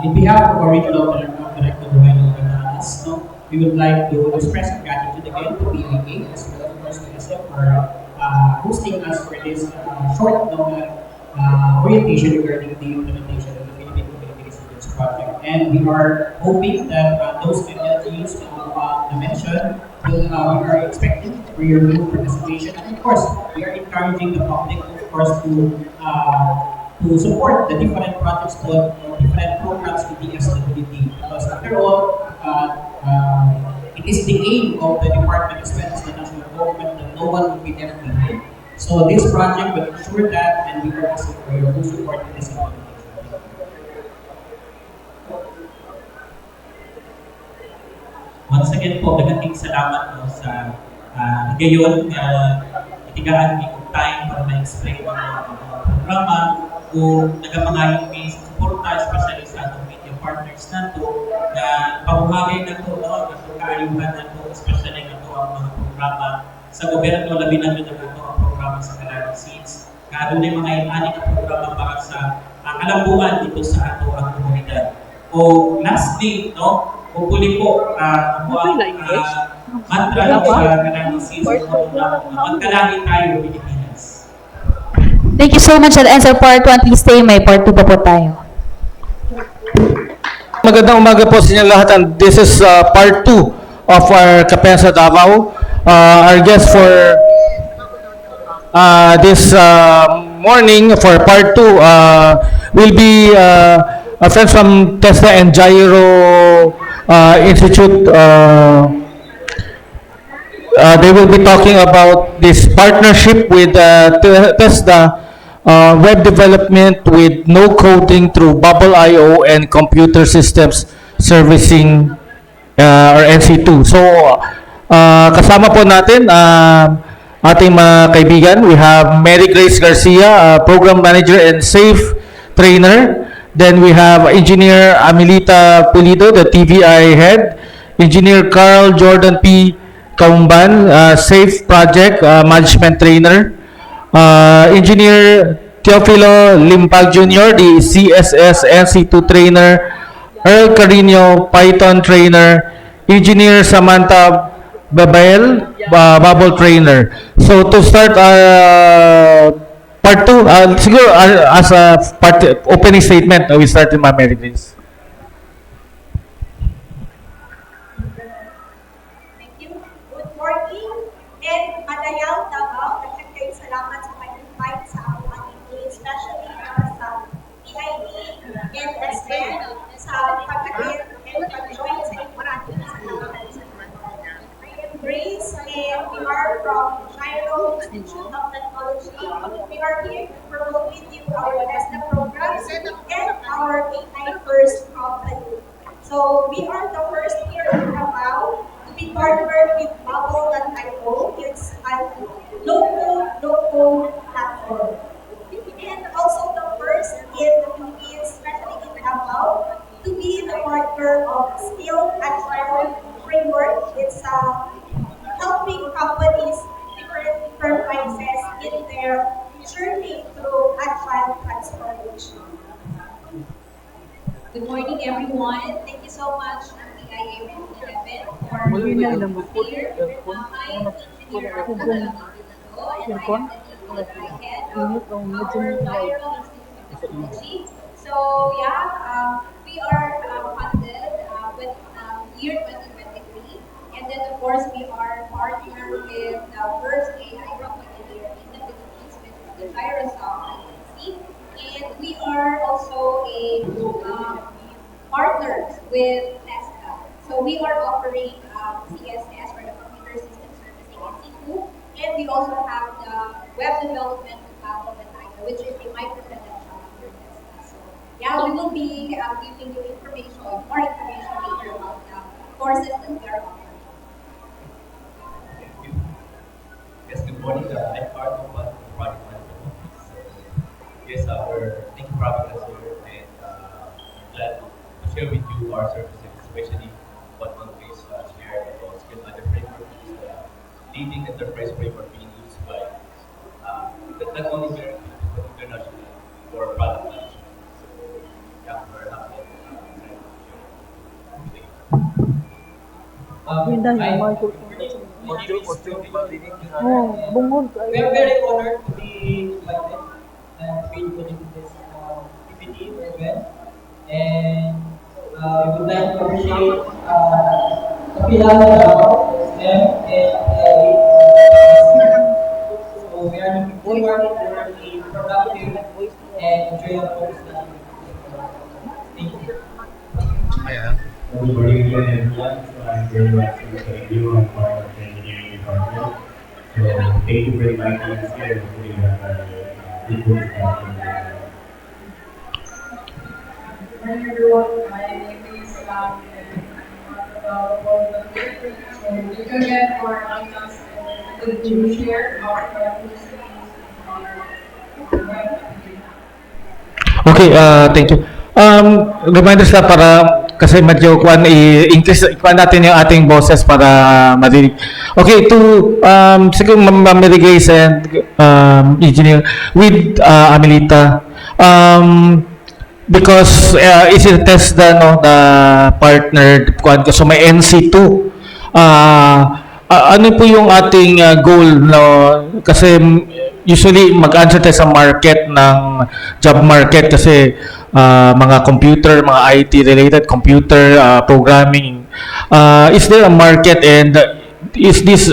In behalf of our regional director, Rogelio Gananas, we would like to express our gratitude again to PIA as well as, of course, to SF for hosting us for this short orientation regarding the implementation of the Philippine Community Resilience Project. And we are hoping that those MLGs you mentioned we are expecting for your new participation. And of course, we are encouraging the public, of course, to support the different projects or different programs with the SWD. Because after all, it is the aim of the department as well as the national government that no one will be left behind. So this project will ensure that, and we are asking for your full support in this implementation. Once again po, daghang salamat po sa gayon itigaan ni time para ma-explain ang programa kung nagapangayon may suporta especially sa atong media partners nato na pabuhagay na to kaayuhan na to especially na to ang mga programa sa gobyerno labi na ito ang programa sa Kalari Seeds. Kaadunay mga inani na programa para sa kalambuan dito sa ato ang komunidad. O lastly, hopefully po, ang mantra sa Kalari Seeds magkalangit tayo Pilipinas. Thank you so much. That ends our part 1. Please stay. May part 2 pa po tayo. Magandang umaga po sa inyo lahat, and this is part 2 of our Kapensa Davao. Our guest for this morning for part 2 will be our friends from Tesla and Jairo Institute. They will be talking about this partnership with Tesla, web development with no coding through Bubble.io and computer systems servicing or NC2. So, kasama po natin ating mga kaibigan. We have Mary Grace Garcia, Program Manager and SAFE Trainer. Then we have Engineer Amelita Pulido, the TVI Head. Engineer Carl Jordan P. Kaumban, SAFE Project Management Trainer. Engineer Teofilo Limpag Jr., the CSS NC2 Trainer. Earl Carino, Python Trainer. Engineer Samantha Babael, Bubble Trainer. So to start our part 2, siguro as a opening statement, we start with Ma'am Mary Grace. Thank you. Good morning. And Madayang Davao, nagkakaroon salamat sa pag-invite sa ako ating especially sa PID and SN sa pag-attend and pag-join sa maraming salamat. I am Grace and we are from Jairo Institute of Technology. We are here to promote with you our Tesla programs and our AI First company. So we are the first here in Davao to be partnered with Bubble.io. It's a local Good morning, everyone. Thank you so much, PIA Region 11, for being here. I'm Engineer Abdullah and I am the head of our viral technology. So yeah, we are funded with year 2023, and then of course we are partnered with the first AI company in the Philippines, which is the Gyrosol agency, and we are also a partners with Tesla. So we are offering CSS or the Computer System Servicing in C2, and we also have the web development with Apple and IO, which is a micro-credential under Tesla. So yeah, we will be giving you information, more information later about the courses that we are offering. Yes, good morning. I'm part of the project management office. Yes, thank you for having us here, and I'm glad to share with you our services, especially what Monface shared about skill ladder framework, which is the leading enterprise framework being used by not only here but internationally for product management. So yeah, we're happy to share today. We're very honored to be invited and to be included in this PPT event. And we would like to appreciate Kapilala Davao, STEM, and PIA. So we are looking forward for a productive and enjoyable study. Thank you. Good morning again, everyone. So I'm very much thank you. I'm part of the engineering department. So thank you for inviting us here and putting good discussion. Good morning, everyone. My name is Salam, and I'm one of the volunteers. So thank you again for having us and to share our practices on our web. Okay, thank you. Reminders lang para kasi medyo increase natin yung ating boses para marinig. Okay, to siguro Mary Grace and Engineer with Amelita. Because is it test the partnered kuan so may NC2. Ano po yung ating goal kasi usually mag-answer tayo sa market ng job market kasi mga computer, mga IT related computer programming. Is there a market and is this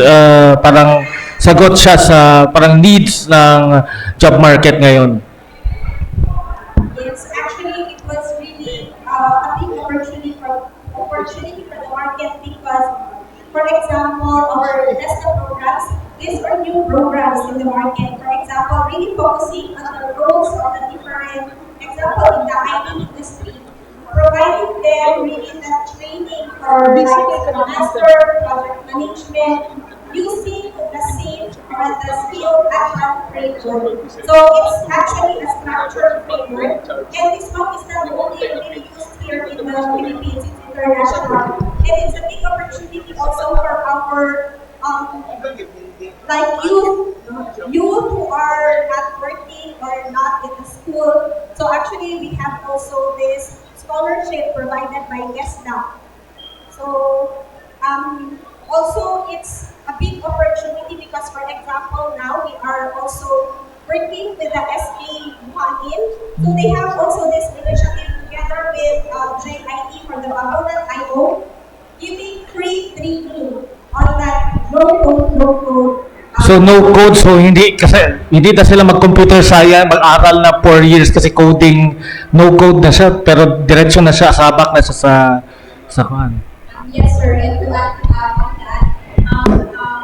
parang sagot siya sa parang needs ng job market ngayon? Yes, actually, it was really a big opportunity for the market because, for example, our desktop programs, these are new programs in the market. For example, really focusing on the roles of the different, example, in the IT industry, providing them really the training for like master project management, using the same or the skill action framework. So it's actually a structured framework, and this one is not only really used here in the Philippines, it's international. And it's a big opportunity also for our like youth who are not working or not in the school. So actually we have also this scholarship provided by ESDA. So also it's a big opportunity because, for example, now we are also working with the SK Buhangin. So they have also this initiative together with JIE for the Babaw.io, giving free training on that no-code. So no code, so hindi na sila mag-computer science, mag-aral na 4 years kasi coding, no code na siya, pero diretso na siya, sabak na siya sa kuan. Yes, sir. And to add on that,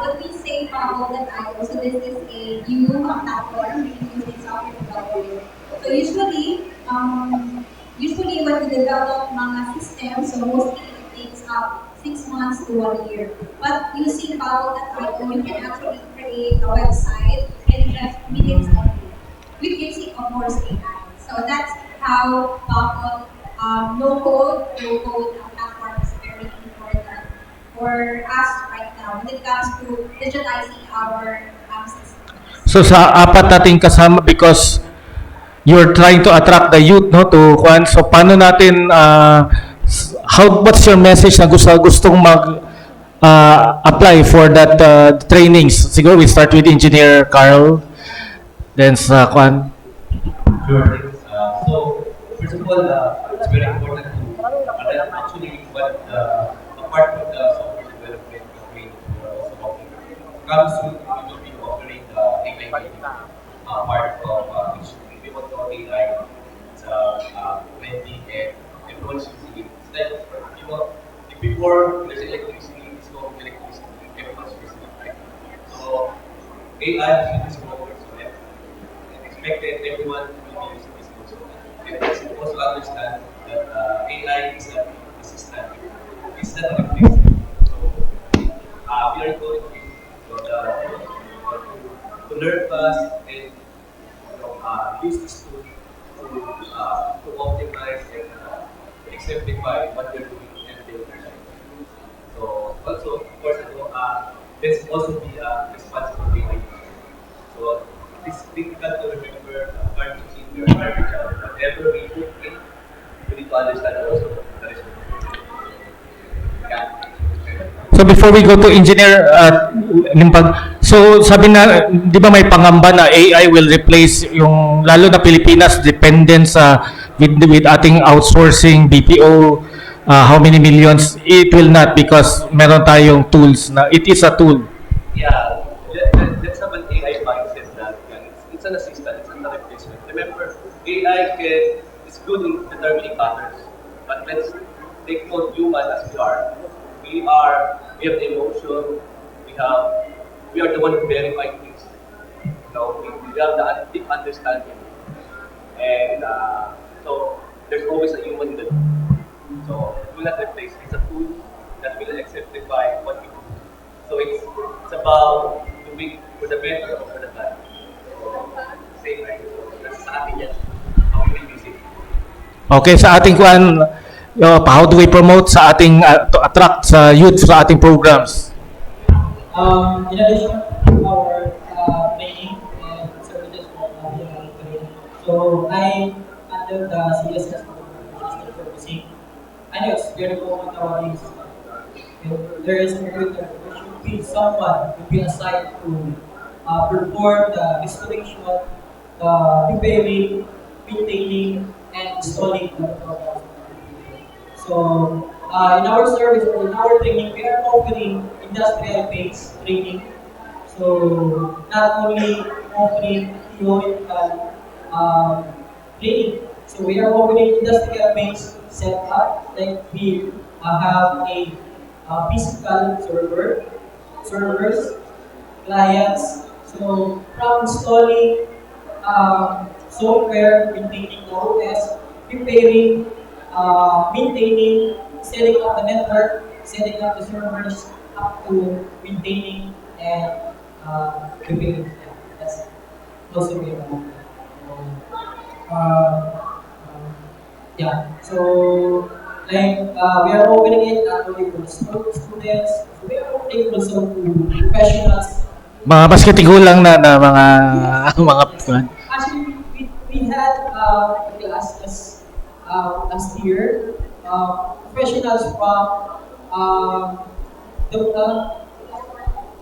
when we say Babaw.io, so this is a new platform using software development. So usually when we develop mga systems, so mostly it takes 6 months to 1 year. But using Babaw.io, you can actually create a website in just minutes only with using, of course, AI. So that's how Babaw no-code platform is very important for us right now when it comes to digitizing our systems. So sa apat nating kasama, because you're trying to attract the youth, no, to kuan. So paano natin what's your message na gustong mag apply for that trainings? Siguro we start with Engineer Carl, then sa kuan. Sure. So, first of all, it's very important to actually what apart from the software development training we're also offering. Come soon, we will be offering the AI training part of which we want to AI. It's blending and everyone's using it. It's like, you know, before there's electricity, it's called electricity. Everyone's using it, right? So, AI is software, so expected everyone will be using this also. And it's also understand that AI is an assistant. It's not a replacement. So we are going to learn fast and use this tool to optimize and exemplify what they're doing and their life. So also, of course, let's also be responsible AI. So it's difficult to remember garbage in or garbage out. Whatever we put in, we need to understand also the result. So before we go to Engineer Limpag, so sabi na, di ba may pangamba na AI will replace yung, lalo na Pilipinas, dependent sa, with ating outsourcing, BPO, how many millions, it will not because meron tayong tools na, it is a tool. Yeah, let's have an AI mindset that it's an assistant, it's not a replacement. Remember, AI is good in determining patterns, but let's take note human as we are. We have emotion, we are the one who verify things. You know, we have the deep understanding. And so there's always a human in the loop. So do not replace, it's a tool that will exemplify what we do. So it's about doing for the better or for the bad. So same right. So that's sa atin yan. How we will use it. Okay, sa ating kuan, how do we promote sa ating to attract sa youth sa ating programs? In addition to our training and services for so I under the CSS focusing. I know it's very common nowadays. There is a recruiter. There should be someone who will be assigned to perform the installation, the repairing, maintaining, and installing the program. So, in our service or in our training, we are offering industrial-based training. So, not only offering theoretical training. So, we are offering industrial-based setup. Like we have a physical servers, clients. So, from installing software, maintaining the OS, preparing, maintaining, setting up the network, setting up the servers, up to maintaining and repairing. That's also very important. Yeah, so like we are opening it not only for students, we are opening also to professionals. Mga basketigulang na mga Actually, we had a class last year, professionals from the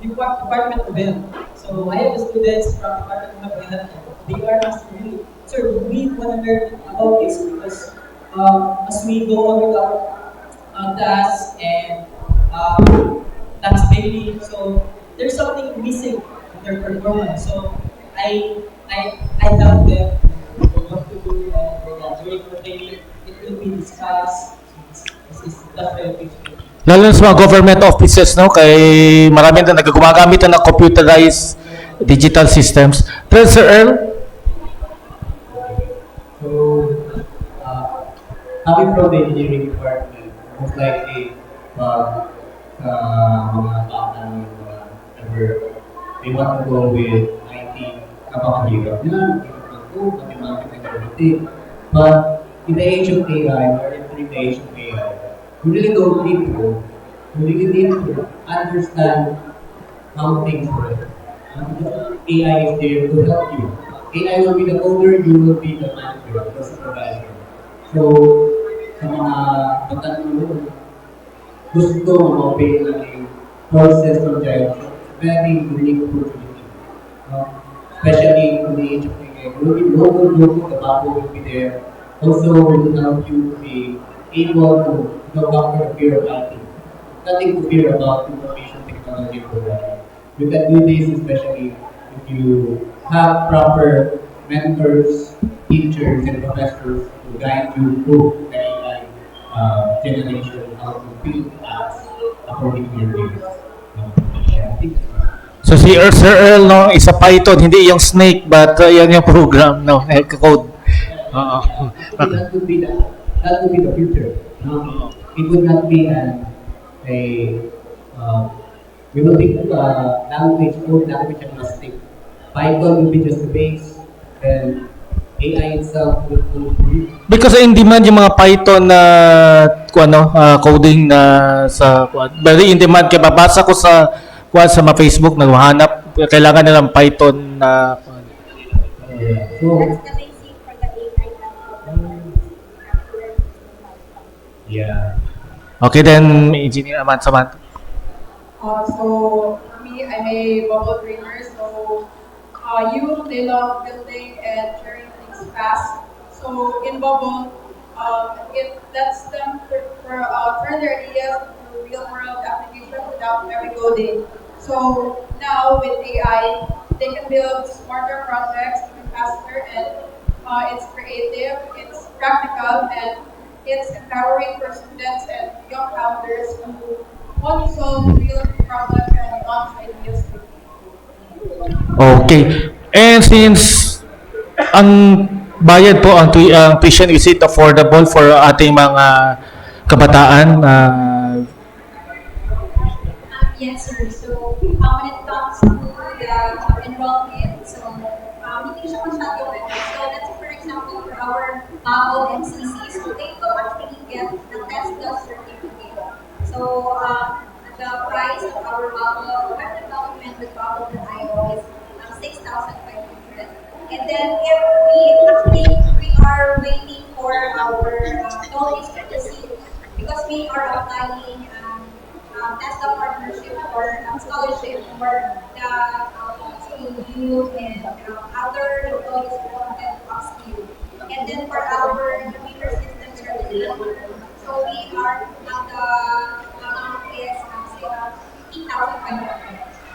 Department of Health. So I have students from Department of Health. They are asking me, sir, we want to learn about this because as we go on with our tasks and tasks daily, so there's something missing in their performance. So I tell them what to do and during the training it will be discussed. That's very big. Lalo sa mga government offices, no, kay marami na nagagumagamit na computerized digital systems. Sir Earl? So, coming from the engineering department, most likely, mga bata ng they want to go with IT, kapakahirap na, mathematics and everything. But in the age of AI, or in the age of AI, you really don't need to. You really need to understand how things work. AI is there to help you. AI will be the owner, you will be the manager, the supervisor. So, sa mga pagtanong gusto ma-open ang process ng child, very unique opportunity. Especially in the age of AI, will be local, the Babo will be there. Also, will help you to be able to conquer the fear of IT. Nothing to fear about information technology programming. You can do this especially if you have proper mentors, teachers, and professors to guide you through the AI generation, how to build apps according to your needs. So si Sir Earl, no, is a Python, hindi yung snake, but yan yung program, no, code. That would be the future. It would not be we will take code language agnostic. Python will be just the base, then AI itself will be. Because in demand yung mga Python na coding na sa very in demand, kaya babasa ko sa mga Facebook, naghahanap, kailangan nilang Python na So, That's the basic for the AI yeah. Okay, then Engineer Aman Saman. So, for me, I'm a bubble dreamer, so they love building and sharing things fast. So, in Bubble, it lets them turn their ideas into real-world application without heavy coding. So, now with AI, they can build smarter projects even faster, and it's creative, it's practical, and it's empowering for students and young founders who want to solve real problems and launch ideas quickly. Okay. And since ang bayad po ang tuition, is it affordable for ating mga kabataan? Yes, sir. So, when it comes to the enrollment, so, hindi siya masyado better. So, let's say, for example, for our Bubble MCC, so they will actually get the test certificate. So, the price of our Bubble, web development with Bubble.io is 6,500. And then, if we are waiting for our knowledge to receive, because we are applying as a partnership or scholarship for the youth and other employees who wanted to upskill. And then for our computer system certificate, so we are at the amount is 8,500.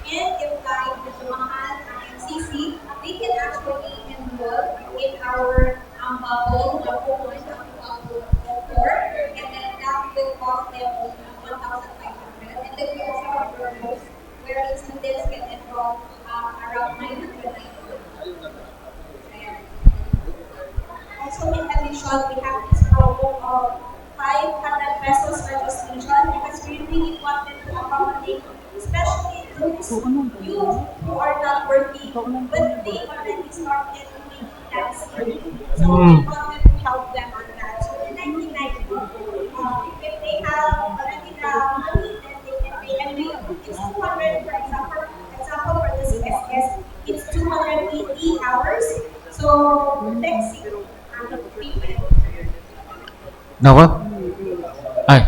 And if like the Jumahan MCC, they can actually enroll in our Bubble 1.1 to 4, and then that will cost them 1,500. And then we also have programs where students can enroll around 990. Also in addition, we have this promo of 500 pesos registration because we really wanted to accommodate especially those youth who are not working, but they already started making dancing. So we wanted to help them on that. So in 1990, if they have already the money, then they can pay. And it's 200, for example for this SS, it's 280 hours. So let's see. Nako? Ay.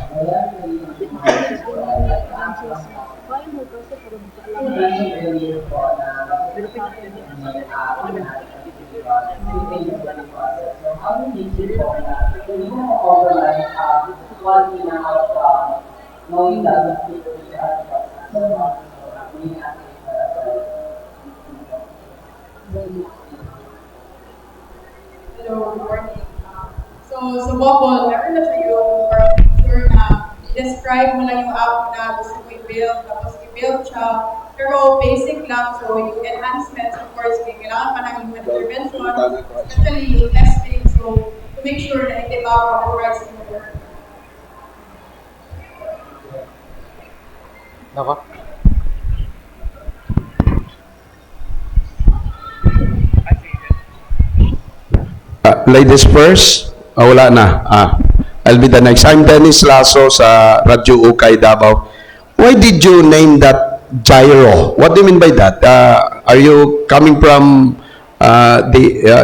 Hello, good morning. So Bubble, meron na siya yung picture na i-describe mo lang yung app na gusto mo i-build, tapos i-build siya. Pero basic lang, so yung enhancements, of course, kailangan pa ng human intervention, especially yung testing, so to make sure na hindi ba compromise yung work. Nako? Ladies first. Wala na. I'll be the next. I'm Dennis Lasso sa Radyo Ukay, Davao. Why did you name that gyro? What do you mean by that? Are you coming from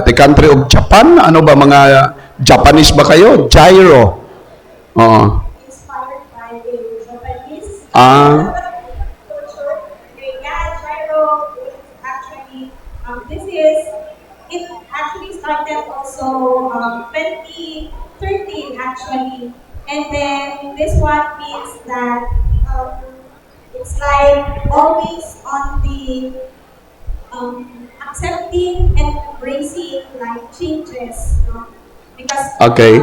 the country of Japan? Ano ba, mga Japanese ba kayo? Gyro. Oo. Inspired by a Japanese Ah. culture. Yeah, gyro is actually, it actually started also 2013 actually. And then this one means that it's like always on the accepting and embracing like changes, no? Because Okay.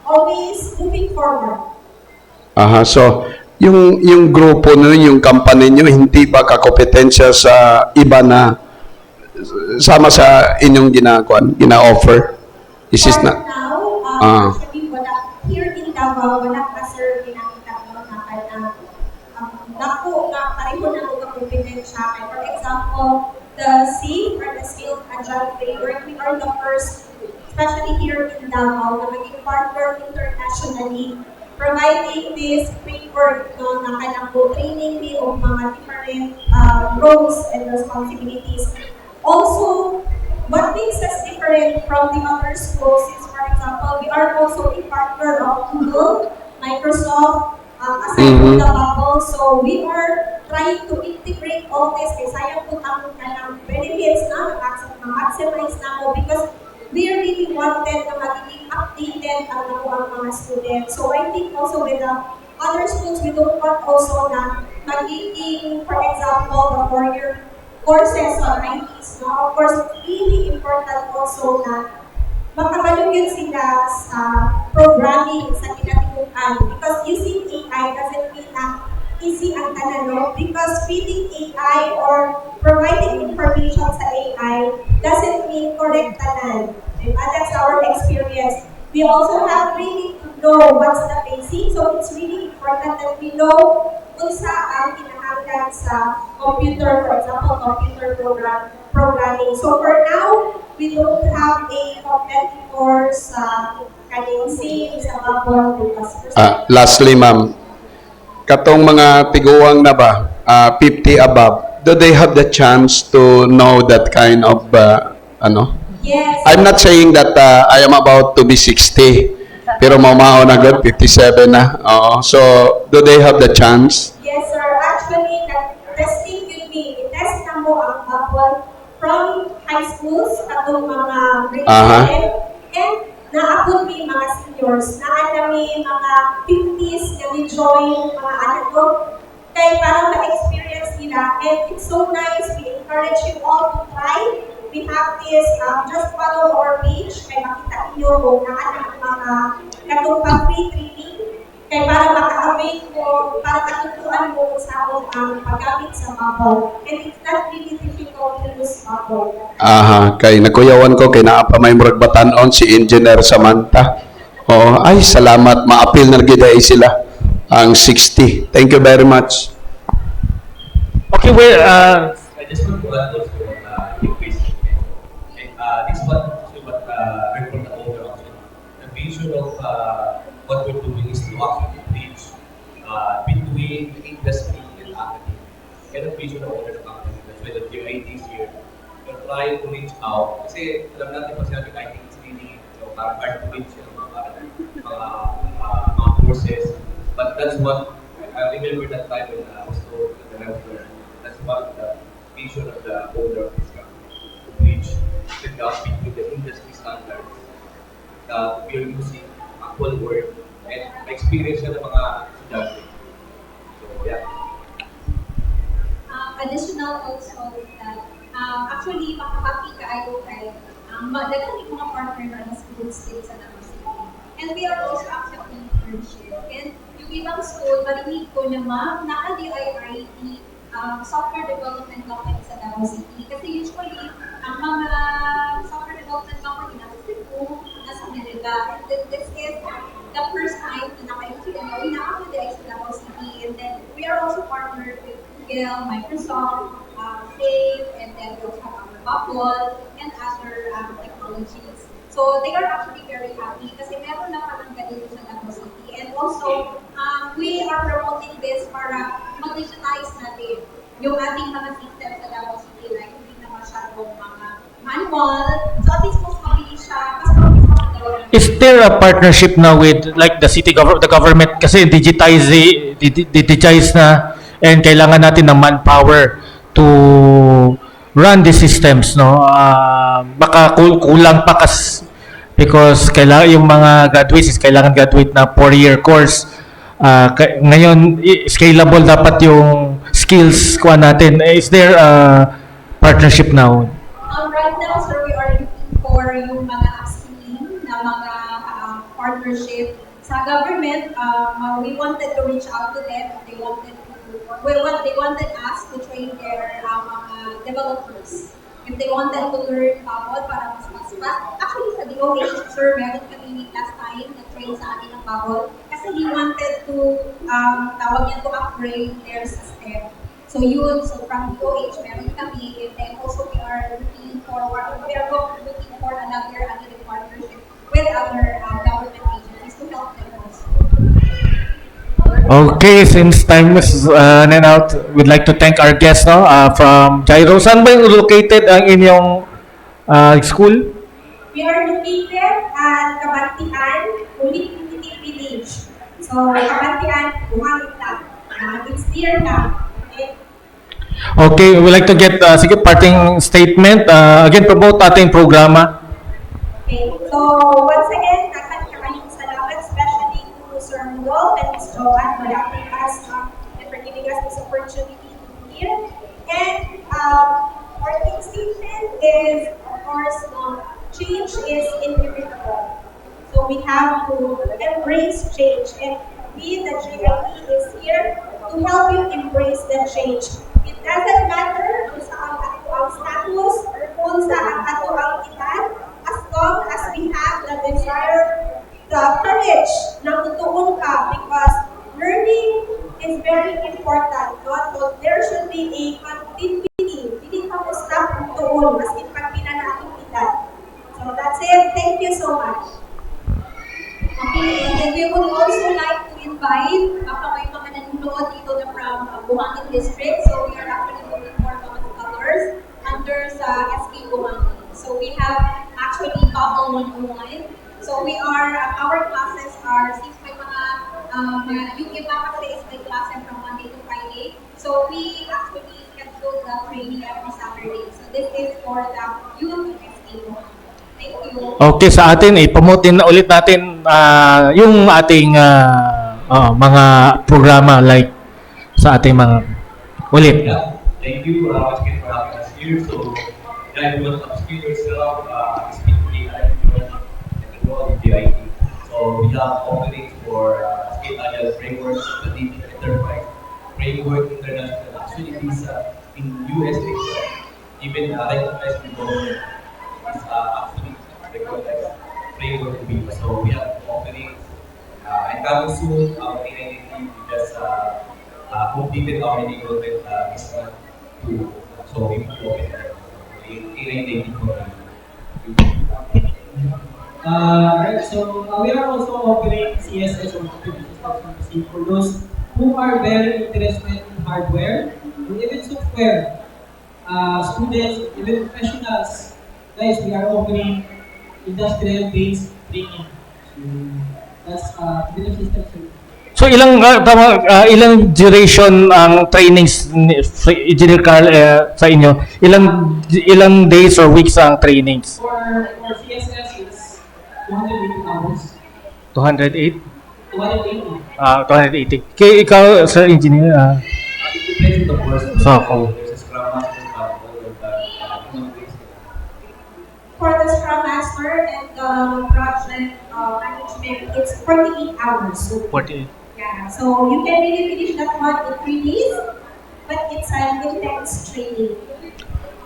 always moving forward. Aha, so yung grupo nyo, yung company nyo, hindi ba kakompetensya sa iba na sama sa inyong gina-offer? Is this For not? now, actually, here in Davao, wala pa sir pinakita ko na kaya naku, pareho na ko kakompetensya. For example, the C or the skilled agile framework, we are the first, especially here in Davao, na maging partner internationally, providing this framework no, na kailangan po training me of mga different roles and responsibilities. Also, what makes us different from the other schools is, for example, we are also a partner of Google, Microsoft, aside from the bubble. So we are trying to integrate all this. Kaya sayang po ang kanang benefits na maximize na mo because we really wanted na magiging updated ang mga students. So I think also with the other schools, we don't want also na magiging, for example, the 4-year courses on ITs. No? Of course, it's really important also na makabalugin sila sa programming, sa kinatikutan. Because using AI doesn't mean na easy ang tanan, no? Because feeding AI or providing information sa AI doesn't mean correct tanan. Diba? That's our experience. We also have really to know what's the basic. So it's really important that we know kung saan kinahanglan sa computer, for example, computer programming. So for now, we don't have a competitor sa kaning same sa bubble. Lastly, ma'am, katong mga tiguang na ba, 50 above, do they have the chance to know that kind of, Yes. I'm not saying that I am about to be 60, pero mamao na good, 57 na. Oo. So, do they have the chance? Yes, sir. Actually, the testing will be, test na mo ang bubble from high schools, katong mga grade 7, and naapon may mga seniors, naanami mga 50s na ni-join mga anak ko, kaya parang ma-experience nila, and it's so nice, we encourage you all to try. We have this, just follow our page, kaya makita niyo kung naanak mga katong free training, kaya para maka-avail mo, para katutuan mo sa ang paggamit sa bubble. And it's not really difficult to use bubble. Kay nakuyawan ko, kay naapa may murag batanon si Engineer Samantha. Oo, ay salamat, ma-appeal na gid sila ang 60. Thank you very much. Okay, well, I just want to add also yung basic. This one actually what report the owner actually. The vision of what we're doing is to actually bridge between the industry and academia. And the vision of owner of company. That's why the PID is here. We're trying to reach out. Kasi alam natin pa sinabi I think it's really hard to reach yung mga courses. But that's what I remember that time when I was told that I was learning. That's one of the vision of the owner of this company. To bridge the gap between the industry standards that we are using actual work and experience ng mga estudyante. So, yeah. Additional also that actually makapati kaayo kay daghan mga partner na sa school state sa Davao City. And we are also accepting internship. And yung ibang school, marinig ko na ma'am, naka-DIIT software development company sa Davao City. Kasi usually, ang mga software development company nasa Cebu, nasa Manila. And this is the first time na naka-YouTube and na-accommodate sa Davao City. And then we are also partnered with Google, Microsoft, Save, and then we also have our Bubble and other technologies. So they are actually very happy kasi meron na parang ganito sa Davao City. And also, we are promoting this para mag-digitize natin yung ating mga systems sa Davao City. Like, hindi na masyadong mga manual. So at least mas mabilis siya, mas mabilis siya magagawa. Is there a partnership now with like the the government kasi digitize na and kailangan natin ng manpower to run the systems, no? Baka kulang pa because kailangan yung mga graduates is kailangan graduate na 4-year course. Ngayon scalable dapat yung skills kuha natin. Is there a partnership now? Right now, sir, we are looking for yung mga upskilling na mga partnership sa government. We wanted to reach out to them. They wanted us to train their mga developers. If they wanted to learn Babel para mas fast. Actually, sa DOH, sir, meron kami last time na train sa amin ng Babel kasi he wanted to, tawag niya, to upgrade their system. So yun, so from DOH, meron kami, and then also we are looking for another partnership with other government agencies to help them also. Okay, since time is running out, we'd like to thank our guests, no, from Jairo. Saan ba yung located ang inyong school? We are located at Kabantian, Ulit Village. So, Kabantian, Buhangin lang. It's near lang. Okay, we'd like to get sige, parting statement. Again, promote ating programa. Okay, so once again, maraming salamat, especially to Sir Rudolph and Ms. Joanne for having us and for giving us this opportunity to be here. And our big statement is, of course, change is inevitable. So we have to embrace change, and we, the GIE, is here to help you embrace the change. It doesn't matter kung sa ang status or kung sa ang edad, as long as we have the desire, the courage na tutuon ka, because learning is very important. No? So there should be a continuity. Hindi ka mo stop tutuon, maski pag pinanaatong edad. So that's it. Thank you so much. Okay, and then we would also like to invite, baka may mga nanonood dito na from Buhangin District. So we are actually looking for mga scholars under sa SK Buhangin. So we have actually couple 101. So we are, our classes are, since may mga, yung iba kasi is may classes from Monday to Friday. So we actually schedule the training every Saturday. So this is for the youth of SK Buhangin. Thank you. Okay, sa atin, promote na ulit natin yung ating mga programa like sa ating mga ulit. Yeah, thank you once again for having us here. So, yeah, if you want to upskill yourself, speak AI, and enroll in the IT. So, we have openings for Skate Agile frameworks, the Digital Enterprise Framework, International Actually Visa in USA. Even recognized in government as actually recognized framework visa. So, we have openings. And coming soon, our AI team just completed our enrollment this month. So we will open Right, so we are also offering CSS or for those who are very interested in hardware or even software. Students, even professionals, guys, we are offering industrial-based training. So that's computer system service. So ilang duration ang trainings ni Engineer Carl sa inyo? Ilang days or weeks ang trainings? For CSS is 280 hours. 208? 280. 280. Kaya ikaw, Sir Engineer? It depends on the person. So, okay. There's a Scrum Master For the Scrum Master and the project management, it's 48 hours. So 48. yeah, so you can really finish that one in 3 days, but it's an intense training.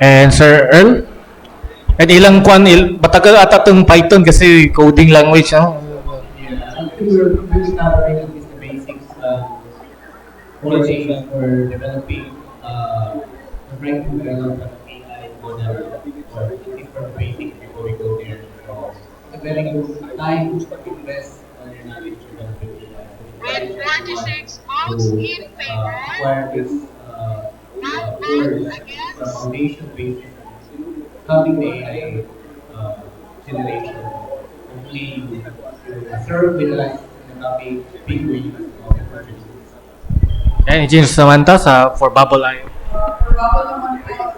And Sir Earl? At ilang matagal ata itong Python kasi coding language, no? Yeah, we're covering is the basics, foundation for developing, trying to develop an AI model or different basics before we go there. So, it's a very good time to invest on your knowledge developing AI. With 46 votes in favor, acquire this course from foundation basis having the AI generation, hopefully you serve with us and having big wins of opportunities. Yan, Engineer Samantha for Bubble Eye. For Bubble naman po,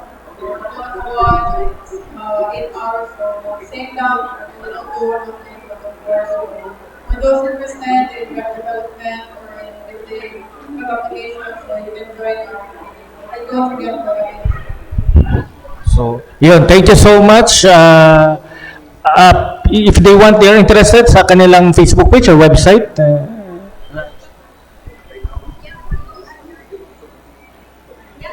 8 hours, so same lang, walang tour, of course. So, when those represent in web development or in the web application, so you can join I don't forget about it. So, yun, thank you so much. If they want, they're interested sa kanilang Facebook page or website.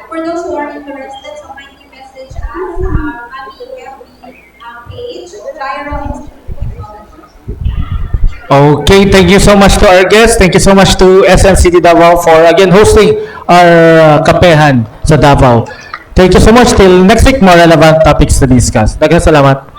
For those who are interested, so kindly message us at the FB page, Gyro Institute of Technology. Okay, thank you so much to our guests. Thank you so much to SM City Davao for again hosting our kapehan sa Davao. Thank you so much. Till next week, more relevant topics to discuss. Daghang salamat.